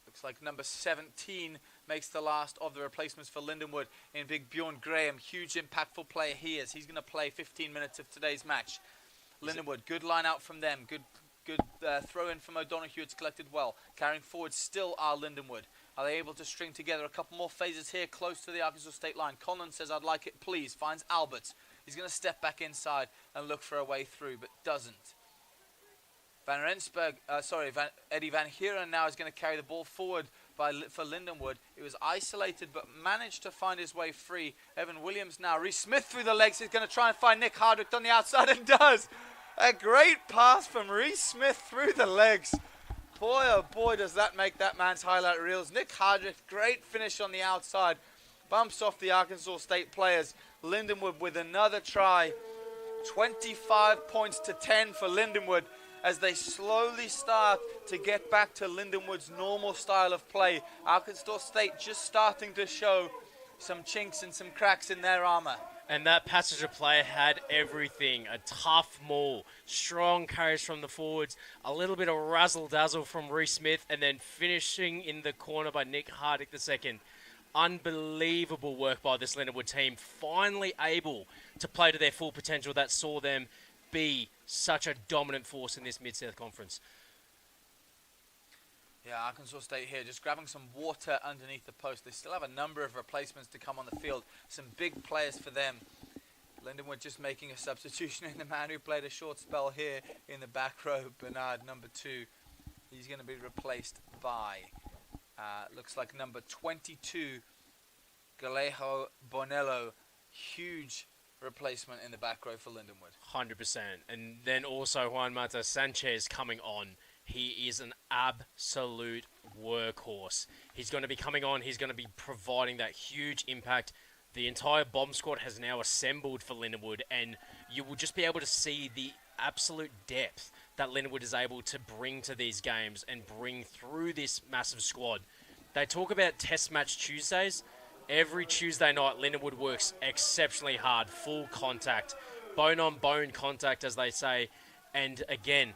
Looks like number 17 makes the last of the replacements for Lindenwood in big Bjorn Graham. Huge impactful player he is. He's going to play 15 minutes of today's match. Lindenwood, good line out from them. Good throw in from O'Donoghue. It's collected well. Carrying forward still are Lindenwood. Are they able to string together a couple more phases here close to the Arkansas State line? Conlon says, I'd like it, please. Finds Alberts. He's going to step back inside and look for a way through, but doesn't. Van Rensburg, Eddie Van Heeren now is going to carry the ball forward for Lindenwood. It was isolated, but managed to find his way free. Evan Williams now. Reece Smith through the legs. He's going to try and find Nick Hardwick on the outside, and does. A great pass from Reece Smith through the legs. Boy, oh boy, does that make that man's highlight reels. Nick Hardwick, great finish on the outside. Bumps off the Arkansas State players. Lindenwood with another try. 25 points to 10 for Lindenwood, as they slowly start to get back to Lindenwood's normal style of play. Arkansas State just starting to show some chinks and some cracks in their armor. And that passage of play had everything. A tough maul, strong carries from the forwards, a little bit of razzle-dazzle from Reece Smith, and then finishing in the corner by Nick Hardwick II. Unbelievable work by this Lindenwood team. Finally able to play to their full potential that saw them be such a dominant force in this Mid-South Conference. Yeah, Arkansas State here just grabbing some water underneath the post. They still have a number of replacements to come on the field. Some big players for them. Lindenwood just making a substitution in the man who played a short spell here in the back row, Bernard, number 2. He's going to be replaced by, looks like number 22, Galejo Bonello. Huge replacement in the back row for Lindenwood. 100%. And then also Juan Mata Sanchez coming on. He is an absolute workhorse. He's going to be coming on. He's going to be providing that huge impact. The entire bomb squad has now assembled for Lindenwood, and you will just be able to see the absolute depth that Lindenwood is able to bring to these games and bring through this massive squad. They talk about Test Match Tuesdays. Every Tuesday night, Lindenwood works exceptionally hard, full contact, bone-on-bone contact, as they say. And again,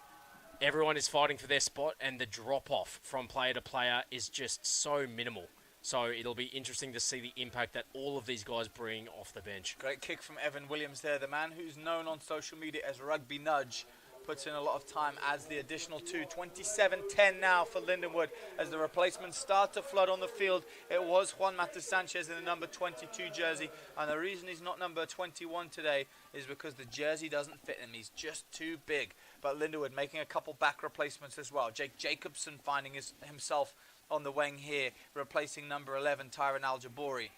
everyone is fighting for their spot, and the drop-off from player to player is just so minimal. So it'll be interesting to see the impact that all of these guys bring off the bench. Great kick from Evan Williams there, the man who's known on social media as Rugby Nudge. Puts in a lot of time as the additional 2. 27-10 now for Lindenwood as the replacements start to flood on the field. It was Juan Matos Sanchez in the number 22 jersey, and the reason he's not number 21 today is because the jersey doesn't fit him. He's just too big. But Lindenwood making a couple back replacements as well. Jake Jacobson finding himself on the wing here, replacing number 11 Tyron Al-Jabori.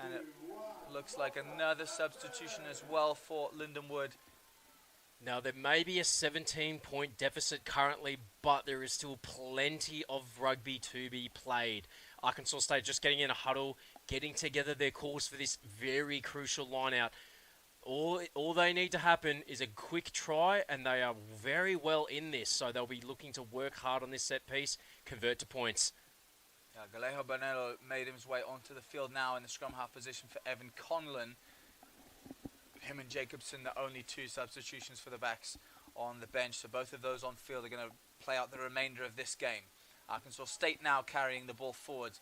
And it looks like another substitution as well for Lindenwood. Now, there may be a 17-point deficit currently, but there is still plenty of rugby to be played. Arkansas State just getting in a huddle, getting together their calls for this very crucial line-out. All they need to happen is a quick try, and they are very well in this, so they'll be looking to work hard on this set piece, convert to points. Galejo Bonello made his way onto the field now in the scrum half position for Evan Conlon. Him and Jacobson, the only 2 substitutions for the backs on the bench. So both of those on field are going to play out the remainder of this game. Arkansas State now carrying the ball forwards.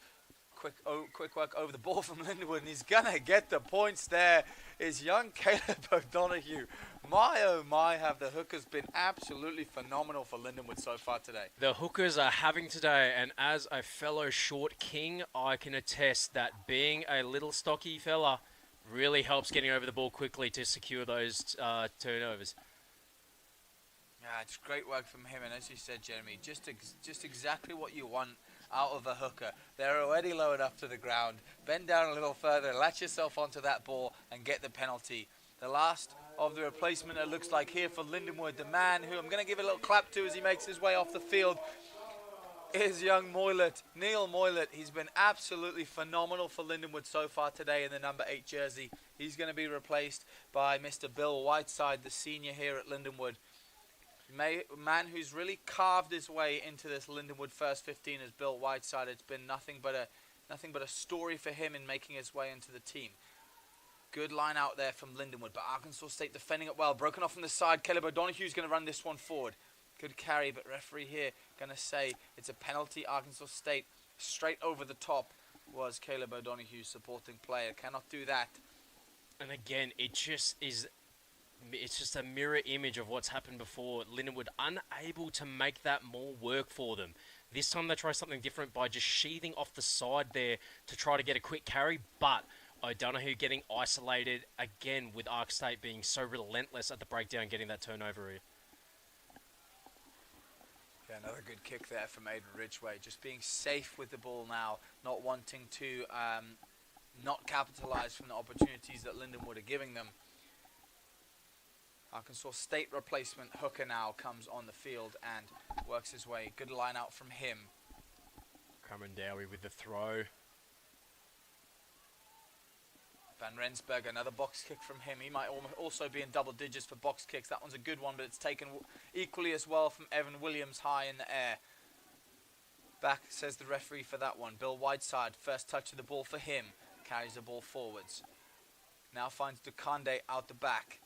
Quick work over the ball from Lindenwood, and he's going to get the points there. Is young Caleb O'Donoghue. My, oh my, have the hookers been absolutely phenomenal for Lindenwood so far today. The hookers are having today, and as a fellow short king, I can attest that being a little stocky fella really helps getting over the ball quickly to secure those turnovers. Yeah, it's great work from him, and as you said, Jeremy, just exactly what you want out of a hooker. They're already low enough to the ground. Bend down a little further, latch yourself onto that ball, and get the penalty. The last of the replacement, it looks like here for Lindenwood, the man who I'm going to give a little clap to as he makes his way off the field, is young Moylett, Neil Moylett. He's been absolutely phenomenal for Lindenwood so far today in the number 8 jersey. He's going to be replaced by Mr. Bill Whiteside, the senior here at Lindenwood. Man who's really carved his way into this Lindenwood first 15 as Bill Whiteside. It's been nothing but a story for him in making his way into the team. Good line out there from Lindenwood, but Arkansas State defending it well. Broken off from the side. Caleb O'Donoghue's going to run this one forward. Good carry, but referee here going to say it's a penalty. Arkansas State straight over the top was Caleb O'Donoghue, supporting player. Cannot do that. And again, it's just a mirror image of what's happened before. Lindenwood unable to make that more work for them. This time they try something different by just sheathing off the side there to try to get a quick carry, but O'Donoghue getting isolated again with Ark State being so relentless at the breakdown, getting that turnover here. Yeah, another good kick there from Aiden Ridgway. Just being safe with the ball now, not wanting to not capitalise from the opportunities that Lindenwood are giving them. Arkansas State replacement hooker now comes on the field and works his way. Good line out from him. Cameron Dowie with the throw. Van Rensburg, another box kick from him. He might also be in double digits for box kicks. That one's a good one, but it's taken equally as well from Evan Williams high in the air. Back, says the referee for that one. Bill Whiteside, first touch of the ball for him. Carries the ball forwards. Now finds Dukande out the back.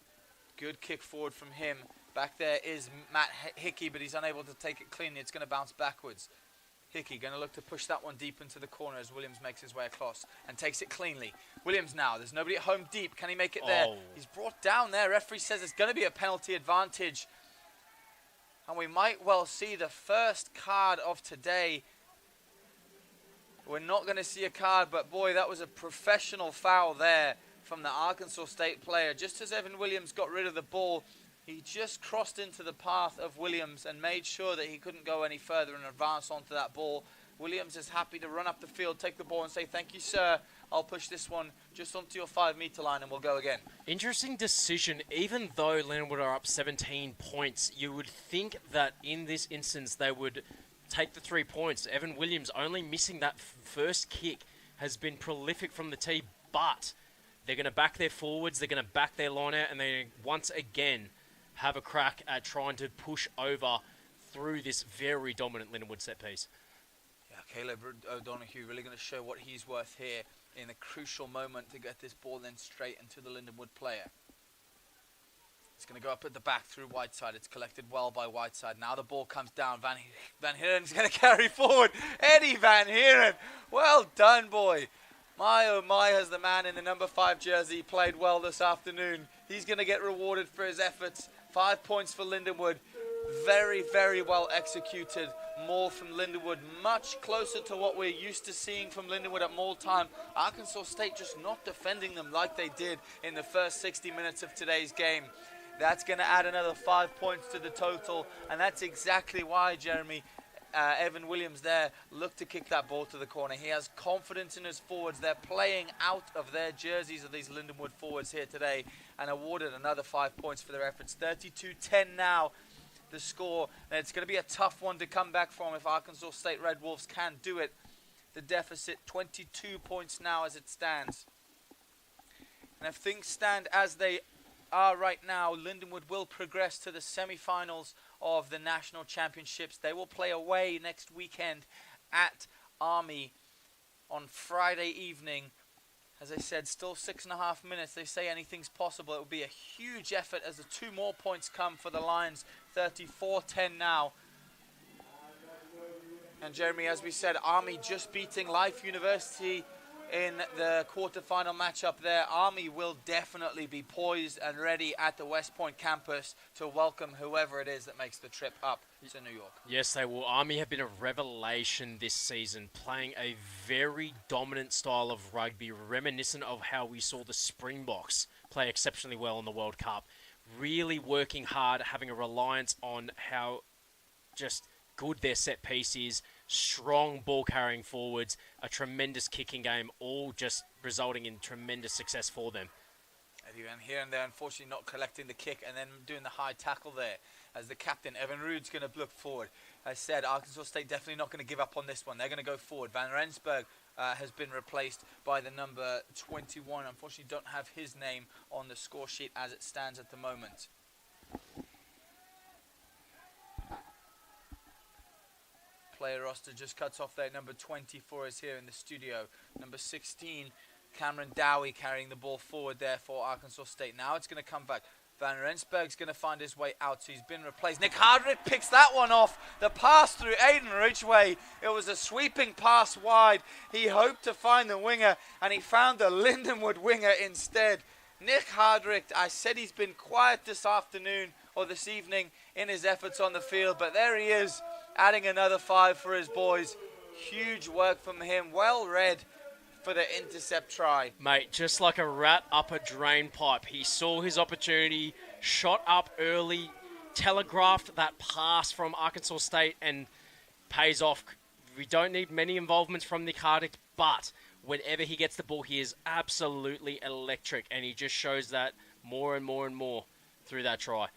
Good kick forward from him. Back there is Matt Hickey, but he's unable to take it cleanly. It's going to bounce backwards. Hickey going to look to push that one deep into the corner as Williams makes his way across and takes it cleanly. Williams now, there's nobody at home deep. Can he make it there? He's brought down there. Referee says it's going to be a penalty advantage. And we might well see the first card of today. We're not going to see a card, but boy, that was a professional foul there from the Arkansas State player. Just as Evan Williams got rid of the ball, he just crossed into the path of Williams and made sure that he couldn't go any further and advance onto that ball. Williams is happy to run up the field, take the ball and say, "Thank you, sir. I'll push this one just onto your 5-meter line and we'll go again." Interesting decision. Even though Lindenwood are up 17 points, you would think that in this instance they would take the 3 points. Evan Williams only missing that first kick has been prolific from the tee, but they're going to back their forwards, they're going to back their line out, and they once again have a crack at trying to push over through this very dominant Lindenwood set piece. Yeah, Caleb O'Donoghue really going to show what he's worth here in a crucial moment to get this ball then straight into the Lindenwood player. It's going to go up at the back through Whiteside. It's collected well by Whiteside. Now the ball comes down. Van Heeren's going to carry forward. Eddie Van Heeren. Well done, boy. My oh my, has the man in the number 5 jersey played well this afternoon. He's going to get rewarded for his efforts. 5 points for Lindenwood. Very, very well executed. Maul from Lindenwood, much closer to what we're used to seeing from Lindenwood at maul time. Arkansas State just not defending them like they did in the first 60 minutes of today's game. That's going to add another 5 points to the total, and that's exactly why, Jeremy, Evan Williams there looked to kick that ball to the corner. He has confidence in his forwards. They're playing out of their jerseys of these Lindenwood forwards here today, and awarded another 5 points for their efforts. 32-10 now, the score. And it's going to be a tough one to come back from if Arkansas State Red Wolves can do it. The deficit 22 points now as it stands. And if things stand as they are right now, Lindenwood will progress to the semi-finals of the national championships. They will play away next weekend at Army on Friday evening. As I said, still 6.5 minutes. They say anything's possible. It will be a huge effort as the 2 more points come for the Lions. 34-10 now. And Jeremy, as we said, Army just beating Life University in the quarterfinal matchup there. Army will definitely be poised and ready at the West Point campus to welcome whoever it is that makes the trip up to New York. Yes, they will. Army have been a revelation this season, playing a very dominant style of rugby, reminiscent of how we saw the Springboks play exceptionally well in the World Cup. Really working hard, having a reliance on how just good their set piece is, strong ball carrying forwards, a tremendous kicking game, all just resulting in tremendous success for them. And here and there, unfortunately not collecting the kick and then doing the high tackle there as the captain, Evan Rude's going to look forward. I said Arkansas State definitely not going to give up on this one. They're going to go forward. Van Rensburg has been replaced by the number 21. Unfortunately don't have his name on the score sheet as it stands at the moment. Player roster just cuts off there. Number 24 is here in the studio. Number 16, Cameron Dowie carrying the ball forward there for Arkansas State. Now it's going to come back. Van Rensburg's going to find his way out, so he's been replaced. Nick Hardrick picks that one off. The pass through Aiden Ridgway. It was a sweeping pass wide. He hoped to find the winger, and he found the Lindenwood winger instead. Nick Hardrick, I said he's been quiet this afternoon or this evening in his efforts on the field, but there he is, adding another 5 for his boys. Huge work from him. Well read for the intercept try. Mate, just like a rat up a drain pipe. He saw his opportunity, shot up early, telegraphed that pass from Arkansas State, and pays off. We don't need many involvements from Nick Hardrick, but whenever he gets the ball, he is absolutely electric, and he just shows that more and more and more through that try.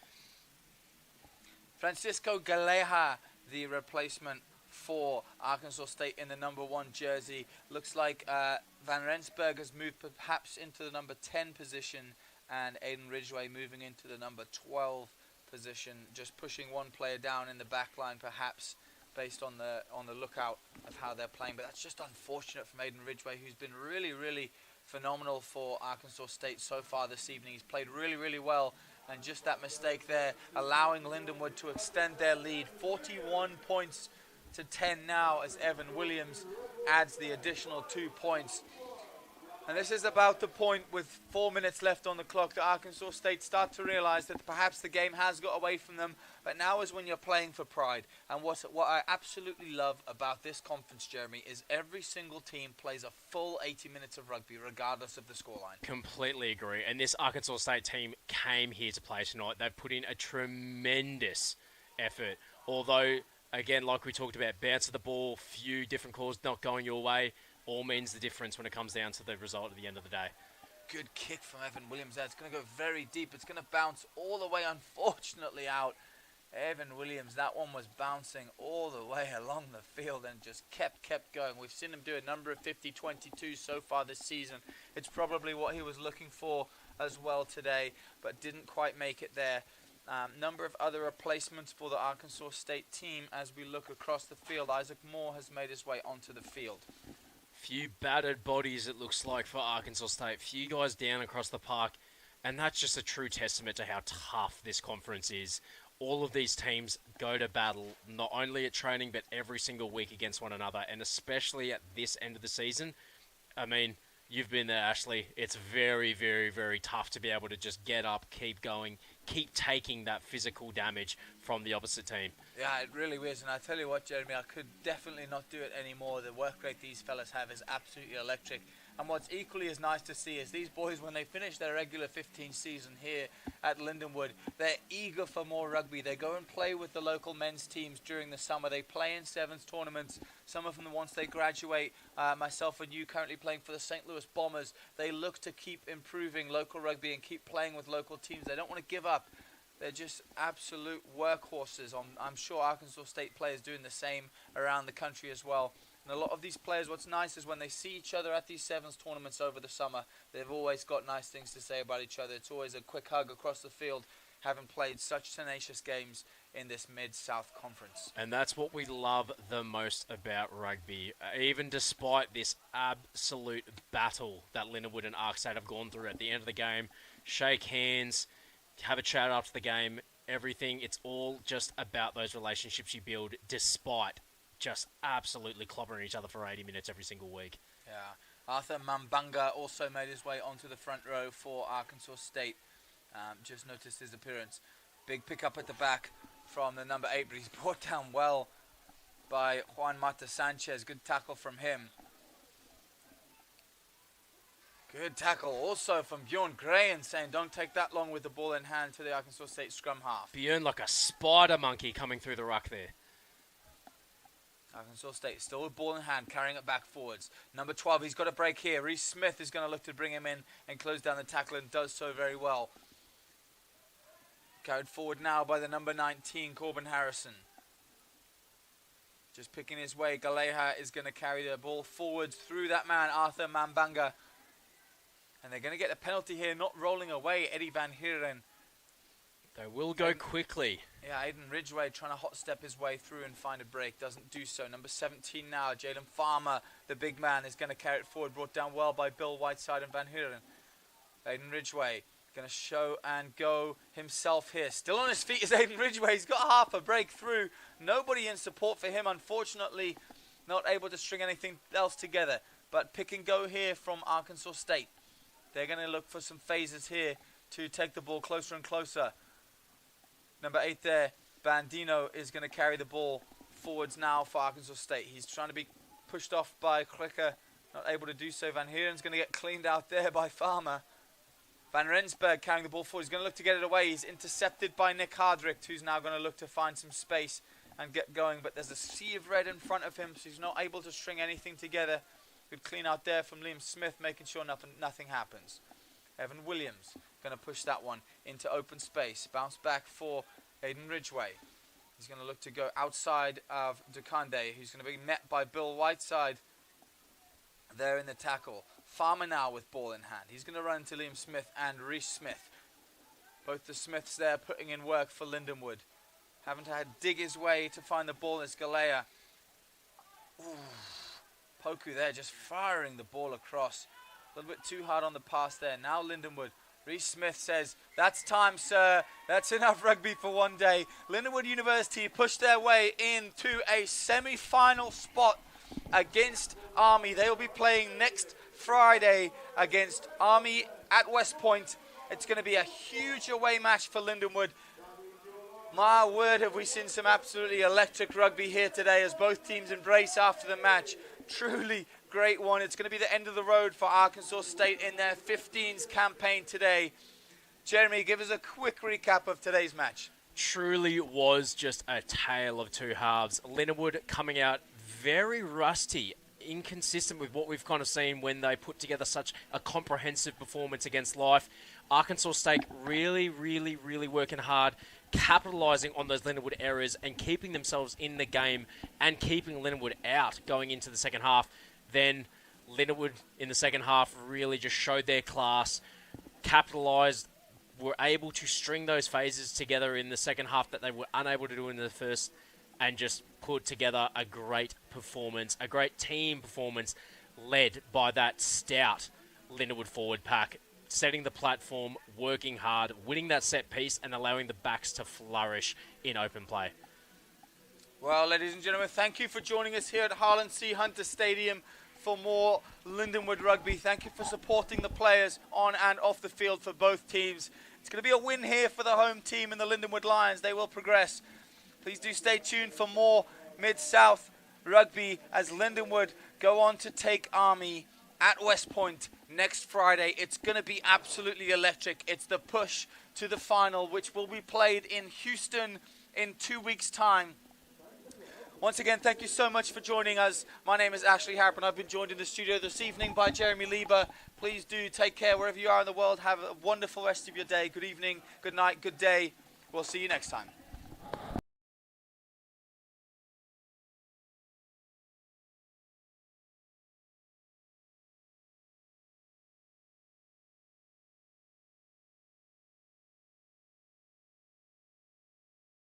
Francisco Galeja, the replacement for Arkansas State in the number 1 jersey. Looks like Van Rensburg has moved perhaps into the number 10 position, and Aiden Ridgway moving into the number 12 position, just pushing one player down in the back line perhaps based on the lookout of how they're playing. But that's just unfortunate from Aiden Ridgway, who's been really, really phenomenal for Arkansas State so far this evening. He's played really, really well, and just that mistake there allowing Lindenwood to extend their lead. 41 points to 10 now as Evan Williams adds the additional 2 points. And this is about the point with 4 minutes left on the clock that Arkansas State start to realize that perhaps the game has got away from them, but now is when you're playing for pride. And what I absolutely love about this conference, Jeremy, is every single team plays a full 80 minutes of rugby regardless of the scoreline. Completely agree. And this Arkansas State team came here to play tonight. They've put in a tremendous effort. Although, again, like we talked about, bounce of the ball, few different calls not going your way, all means the difference when it comes down to the result at the end of the day. Good kick from Evan Williams there. It's going to go very deep. It's going to bounce all the way, unfortunately, out. Evan Williams, that one was bouncing all the way along the field and just kept going. We've seen him do a number of 50-22 so far this season. It's probably what he was looking for as well today, but didn't quite make it there. Number of other replacements for the Arkansas State team as we look across the field. Isaac Moore has made his way onto the field. Few battered bodies, it looks like, for Arkansas State. Few guys down across the park. And that's just a true testament to how tough this conference is. All of these teams go to battle, not only at training, but every single week against one another. And especially at this end of the season. I mean, you've been there, Ashley. It's very, very, very tough to be able to just get up, keep going, keep taking that physical damage from the opposite team. Yeah, it really is. And I tell you what, Jeremy, I could definitely not do it anymore. The work rate these fellas have is absolutely electric. And what's equally as nice to see is these boys, when they finish their regular 15 season here at Lindenwood, they're eager for more rugby. They go and play with the local men's teams during the summer. They play in sevens tournaments. Some of them, once they graduate, myself and you currently playing for the St. Louis Bombers, they look to keep improving local rugby and keep playing with local teams. They don't want to give up. They're just absolute workhorses. I'm sure Arkansas State players doing the same around the country as well. And a lot of these players, what's nice is when they see each other at these sevens tournaments over the summer, they've always got nice things to say about each other. It's always a quick hug across the field, having played such tenacious games in this Mid-South Conference. And that's what we love the most about rugby. Even despite this absolute battle that Lindenwood and Ark State have gone through at the end of the game, shake hands, have a chat after the game, everything. It's all just about those relationships you build despite just absolutely clobbering each other for 80 minutes every single week. Yeah. Arthur Mambanga also made his way onto the front row for Arkansas State. Just noticed his appearance. Big pickup at the back from the number 8, but he's brought down well by Juan Mata Sanchez. Good tackle from him. Good tackle also from Bjorn Grayen, saying don't take that long with the ball in hand to the Arkansas State scrum half. Bjorn like a spider monkey coming through the ruck there. Arkansas State still with ball in hand, carrying it back forwards. Number 12, he's got a break here. Reese Smith is going to look to bring him in and close down the tackle, and does so very well. Carried forward now by the number 19, Corbin Harrison. Just picking his way. Galeha is going to carry the ball forwards through that man, Arthur Mambanga. And they're going to get a penalty here, not rolling away Eddie Van Heeren. They will go quickly. Yeah, Aiden Ridgway trying to hot step his way through and find a break. Doesn't do so. Number 17 now, Jalen Farmer, the big man, is going to carry it forward. Brought down well by Bill Whiteside and Van Heeren. Aiden Ridgway going to show and go himself here. Still on his feet is Aiden Ridgway. He's got half a break through. Nobody in support for him, unfortunately. Not able to string anything else together. But pick and go here from Arkansas State. They're going to look for some phases here to take the ball closer and closer. Number 8 there, Bandino, is going to carry the ball forwards now for Arkansas State. He's trying to be pushed off by Klicker, not able to do so. Van Heeren's going to get cleaned out there by Farmer. Van Rensburg carrying the ball forward. He's going to look to get it away. He's intercepted by Nick Hardricht, who's now going to look to find some space and get going. But there's a sea of red in front of him, so he's not able to string anything together. Good clean out there from Liam Smith, making sure nothing happens. Evan Williams going to push that one into open space. Bounce back for Aiden Ridgway. He's going to look to go outside of Dukande, who's going to be met by Bill Whiteside there in the tackle. Farmer now with ball in hand. He's going to run to Liam Smith and Reese Smith. Both the Smiths there putting in work for Lindenwood. Having to dig his way to find the ball. It's Galea. Poku there just firing the ball across. A little bit too hard on the pass there. Now Lindenwood. Reese Smith says, that's time, sir. That's enough rugby for one day. Lindenwood University pushed their way into a semi-final spot against Army. They will be playing next Friday against Army at West Point. It's going to be a huge away match for Lindenwood. My word, have we seen some absolutely electric rugby here today as both teams embrace after the match. Truly great one. It's going to be the end of the road for Arkansas State in their 15s campaign today. Jeremy, give us a quick recap of today's match. Truly was just a tale of two halves. Lindenwood coming out very rusty, inconsistent with what we've kind of seen when they put together such a comprehensive performance against Life. Arkansas State really, really, really working hard, capitalising on those Lindenwood errors and keeping themselves in the game and keeping Lindenwood out going into the second half. Then Lindenwood in the second half really just showed their class, capitalised, were able to string those phases together in the second half that they were unable to do in the first, and just put together a great performance, a great team performance led by that stout Lindenwood forward pack, setting the platform, working hard, winning that set piece, and allowing the backs to flourish in open play. Well, ladies and gentlemen, thank you for joining us here at Harlan C. Hunter Stadium for more Lindenwood Rugby. Thank you for supporting the players on and off the field for both teams. It's going to be a win here for the home team and the Lindenwood Lions. They will progress. Please do stay tuned for more Mid-South Rugby as Lindenwood go on to take Army at West Point next Friday. It's going to be absolutely electric. It's the push to the final, which will be played in Houston in 2 weeks' time. Once again, thank you so much for joining us. My name is Ashley Harp, and I've been joined in the studio this evening by Jeremy Lieber. Please do take care wherever you are in the world. Have a wonderful rest of your day. Good evening, good night, good day. We'll see you next time.